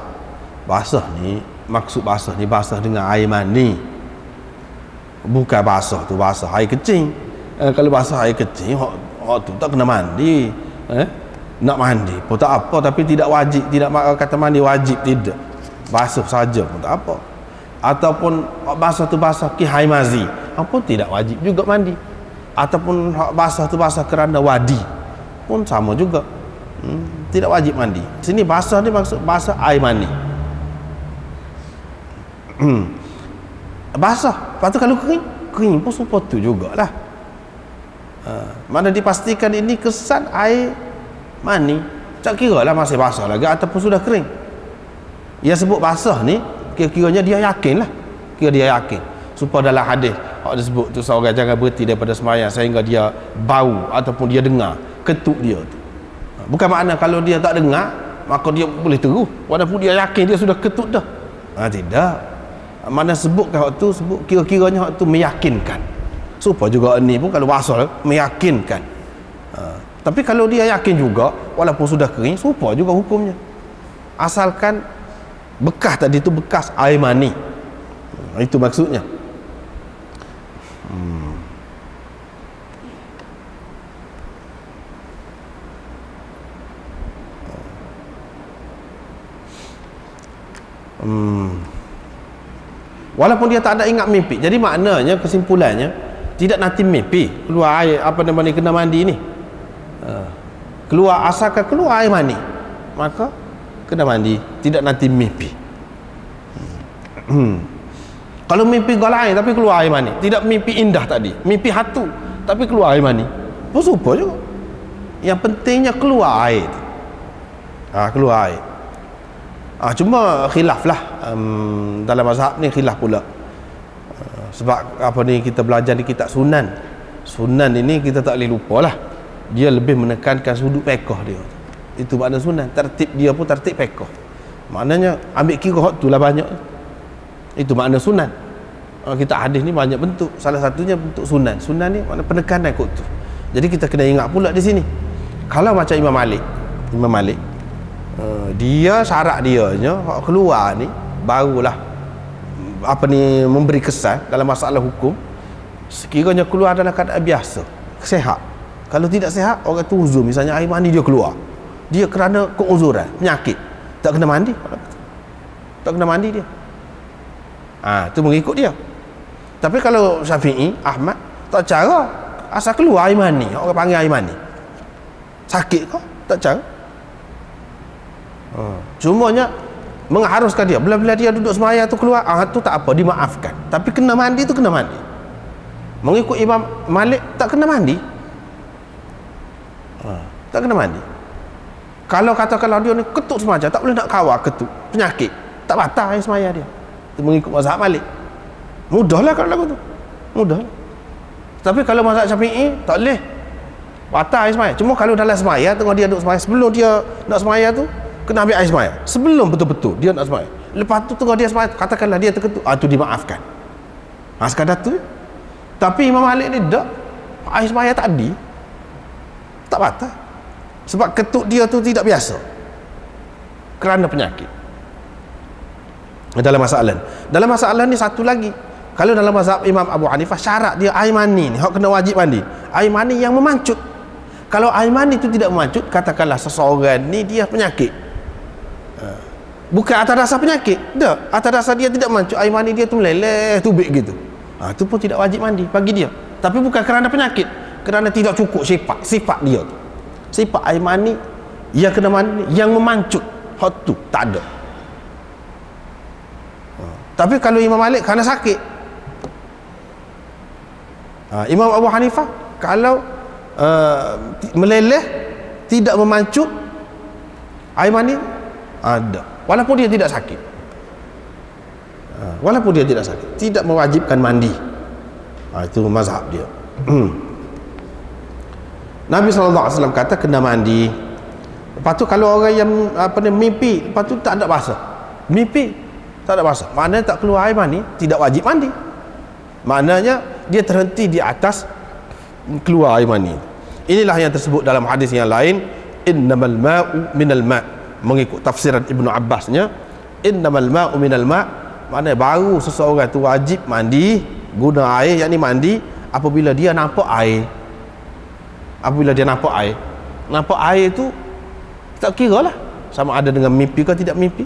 Basah ni, maksud basah ni basah dengan air mani. Bukan basah tu basah air kecing. Kalau basah air kecing, hak tu tak kena mandi. Nak mandi pun tak apa, tapi tidak wajib, tidak kata mandi wajib, tidak. Basuh saja pun tak apa. Ataupun basah tu basah ki haimazi, pun tidak wajib juga mandi. Ataupun basah tu basah kerana wadi, pun sama juga. Tidak wajib mandi. Sini basah ni maksud basah air mani. Basah. Lepas tu kalau kering pun supaya tu jugalah. Mana dipastikan ini kesan air mani, tak kira lah masih basah lagi ataupun sudah kering. Ia sebut basah ni, kira-kiranya dia yakin lah. Kira dia yakin. Supaya dalam hadis dia sebut tu, seorang jangan berhenti daripada sembahyang sehingga dia bau ataupun dia dengar ketuk dia tu. Bukan makna kalau dia tak dengar maka dia boleh terus, walaupun dia yakin dia sudah ketuk dah. Tidak. Mana sebutkan hak tu, sebut kira-kiranya hak tu meyakinkan. Supaya juga ni pun kalau basah meyakinkan. Tapi kalau dia yakin juga walaupun sudah kering, supaya juga hukumnya. Asalkan bekas tadi tu bekas air mani. Itu maksudnya. Walaupun dia tak ada ingat mimpi, jadi maknanya kesimpulannya tidak nanti mimpi keluar air apa namanya kena mandi ni, keluar asalkan keluar air mani maka kena mandi, tidak nanti mimpi. Kalau mimpi galai tapi keluar air mani, tidak mimpi indah tadi, mimpi hatu tapi keluar air mani, pun serupa juga. Yang pentingnya keluar air, keluar air. Cuma khilaf lah, dalam mazhab ni khilaf pula. Sebab apa ni, kita belajar di kitab sunan. Sunan ini kita tak boleh lupa lah, dia lebih menekankan sudut fiqh dia. Itu makna sunan. Tertib dia pun tertib fiqh. Maknanya ambil kira hak tu lah banyak. Itu makna sunan. Kita hadis ni banyak bentuk. Salah satunya bentuk sunan. Sunan ni makna penekanan kot tu. Jadi kita kena ingat pula di sini. Kalau macam Imam Malik, dia syarat dia keluar ni barulah apa ni memberi kesan dalam masalah hukum. Sekiranya keluar dalam keadaan biasa, sehat. Kalau tidak sehat, orang tu uzur, misalnya air mani dia keluar, dia kerana keuzuran penyakit, tak kena mandi, tak kena mandi dia. Itu mengikut dia. Tapi kalau Syafi'i, Ahmad, tak cara, asal keluar air mani, orang panggil air mani, sakit kau tak cara. Cumanya mengharuskan dia bila-bila dia duduk semaya tu keluar, tu tak apa, dimaafkan. Tapi kena mandi tu kena mandi. Mengikut Imam Malik tak kena mandi. Tak kena mandi. Kalau katakanlah dia ni ketuk semacam, tak boleh nak kawal ketuk, penyakit, tak batal air semaya dia. Itu mengikut mazhab Malik. Mudahlah kalau lagu tu. Mudahlah. Tapi kalau mazhab Syafi'i tak boleh. Batal air semaya. Cuma kalau dalam semaya, tengok dia duduk semaya, sebelum dia nak semaya tu kena ambil air semaya. Sebelum betul-betul dia nak semaya. Lepas tu tengok dia semaya, katakanlah dia terketuk, tu dimaafkan. Sekadar tu. Tapi Imam Malik ni tak. Air semaya tadi tak batal. Sebab ketuk dia tu tidak biasa. Kerana penyakit. Dalam masalah ni satu lagi. Kalau dalam mazhab Imam Abu Hanifah, syarat dia air mani ni, hak kena wajib mandi. Air mani yang memancut. Kalau air mani tu tidak memancut, katakanlah seseorang ni dia penyakit. Bukan atas dasar penyakit. Tak. Atas dasar dia tidak memancut, air mani dia tu meleleh, tubik gitu. Itu pun tidak wajib mandi bagi dia. Tapi bukan kerana penyakit, kerana tidak cukup sifat dia tu. Sifat air mani yang kena mandi, yang memancut, hak tu tak ada. Tapi kalau Imam Malik kerana sakit, Imam Abu Hanifah kalau meleleh tidak memancut air mani ada, walaupun dia tidak sakit, tidak mewajibkan mandi. Itu mazhab dia. Nabi SAW kata kena mandi. Lepas tu kalau orang yang mimpi, lepas tu tak ada bahasa, mimpi tak ada bahasa, maknanya tak keluar air mani, tidak wajib mandi. Maknanya dia terhenti di atas keluar air mani. Inilah yang tersebut dalam hadis yang lain, innamal ma'u minal ma'. Mengikut tafsiran Ibnu Abbasnya, innamal ma'u minal ma', maknanya baru seseorang tu wajib mandi, guna air, yakni mandi apabila dia nampak air. Apabila dia nampak air. Nampak air tu tak kira lah sama ada dengan mimpi ke tidak mimpi.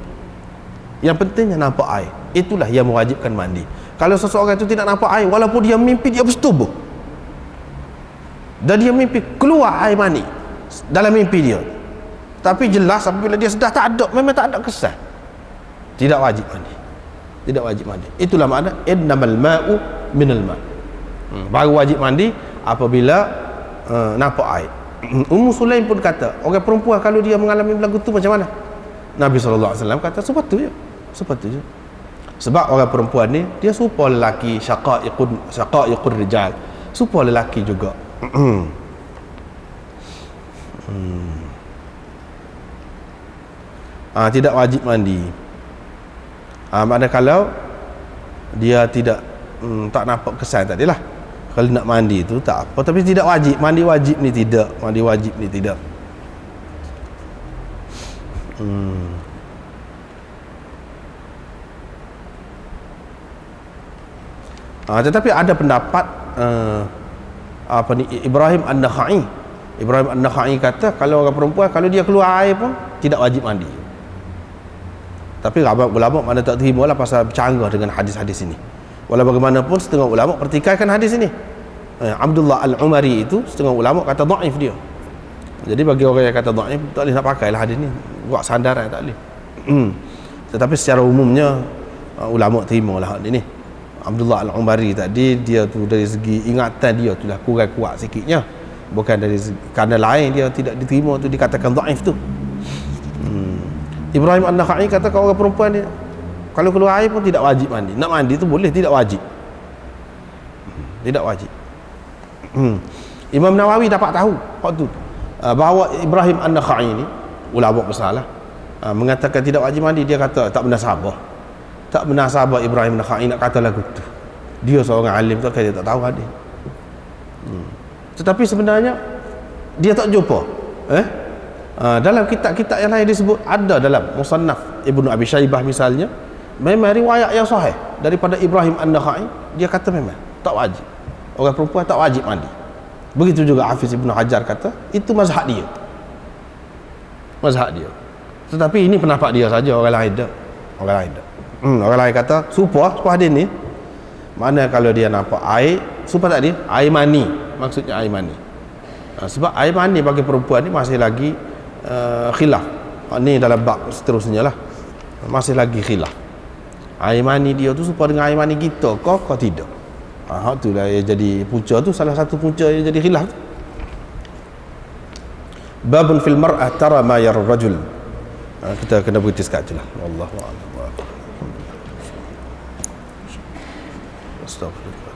Yang pentingnya nampak air. Itulah yang mewajibkan mandi. Kalau seseorang itu tidak nampak air, walaupun dia mimpi, dia bersetubuh dan dia mimpi keluar air mani dalam mimpi dia, tapi jelas apabila dia sedar tak ada, memang tak ada kesan, tidak wajib mandi. Tidak wajib mandi. Itulah makna innamal ma'u minal ma'. Baru wajib mandi apabila nampak air. Ummu Sulaim pun kata, orang perempuan kalau dia mengalami lagu tu macam mana? Nabi SAW kata sepatutnya. Sebab orang perempuan ni dia serupa lelaki, syaqaiqur rijal, serupa lelaki juga. Tidak wajib mandi. Maknanya kalau dia tidak tak nampak kesan tadilah, kalau nak mandi tu tak apa, tapi tidak wajib. Mandi wajib ni tidak. Tetapi ada pendapat Ibrahim An-Nakhai kata kalau orang perempuan kalau dia keluar air pun tidak wajib mandi. Tapi ramai ulama mana tak terima lah pasal bercanggah dengan hadis-hadis ini. Walau bagaimanapun setengah ulama pertikaikan hadis ini. Abdullah Al-Umari itu setengah ulama kata dhaif dia. Jadi bagi orang yang kata dhaif, tak boleh nak pakailah hadis ni, buat sandaran tak boleh. Tetapi secara umumnya ulama terimalah hadis ni. Abdullah Al-Umari tadi dia tu dari segi ingatan dia tu lah kurang kuat sikitnya, bukan dari kerana lain dia tidak diterima tu dikatakan dhaif tu. Ibrahim An-Nakhai kata kalau orang perempuan dia kalau keluar air pun tidak wajib mandi. Nak mandi tu boleh, tidak wajib. Tidak wajib. Imam Nawawi dapat tahu waktu tu bahawa Ibrahim An-Nakhai ni ulama besarlah mengatakan tidak wajib mandi. Dia kata tak benar sahabat Ibrahim An-Nakhai nak kata lagu tu. Dia seorang alim tu kan dia tak tahu hadis. Tetapi sebenarnya dia tak jumpa dalam kitab-kitab yang lain disebut, ada dalam Musannaf Ibnu Abi Syaibah misalnya, memang riwayat yang sahih daripada Ibrahim An-Nakhai, dia kata memang tak wajib, orang perempuan tak wajib mandi. Begitu juga Hafiz Ibnu Hajar kata itu mazhab dia. Tetapi ini pendapat dia saja, orang lain tak. Orang lain kata serupa hadis ni, mana kalau dia nampak air serupa tadi, air mani, maksudnya air mani. Sebab air mani bagi perempuan ni masih lagi khilaf Ni dalam bab seterusnya lah, masih lagi khilaf. Air mani dia tu serupa dengan air mani kita kau tidak. Itulah yang jadi punca tu, salah satu punca yang jadi khilaf tu. Babun fil mar'ah tara ma yara rajul. Kita kena berhenti sekat je lah. Wallahu a'lam. Astagfirullah.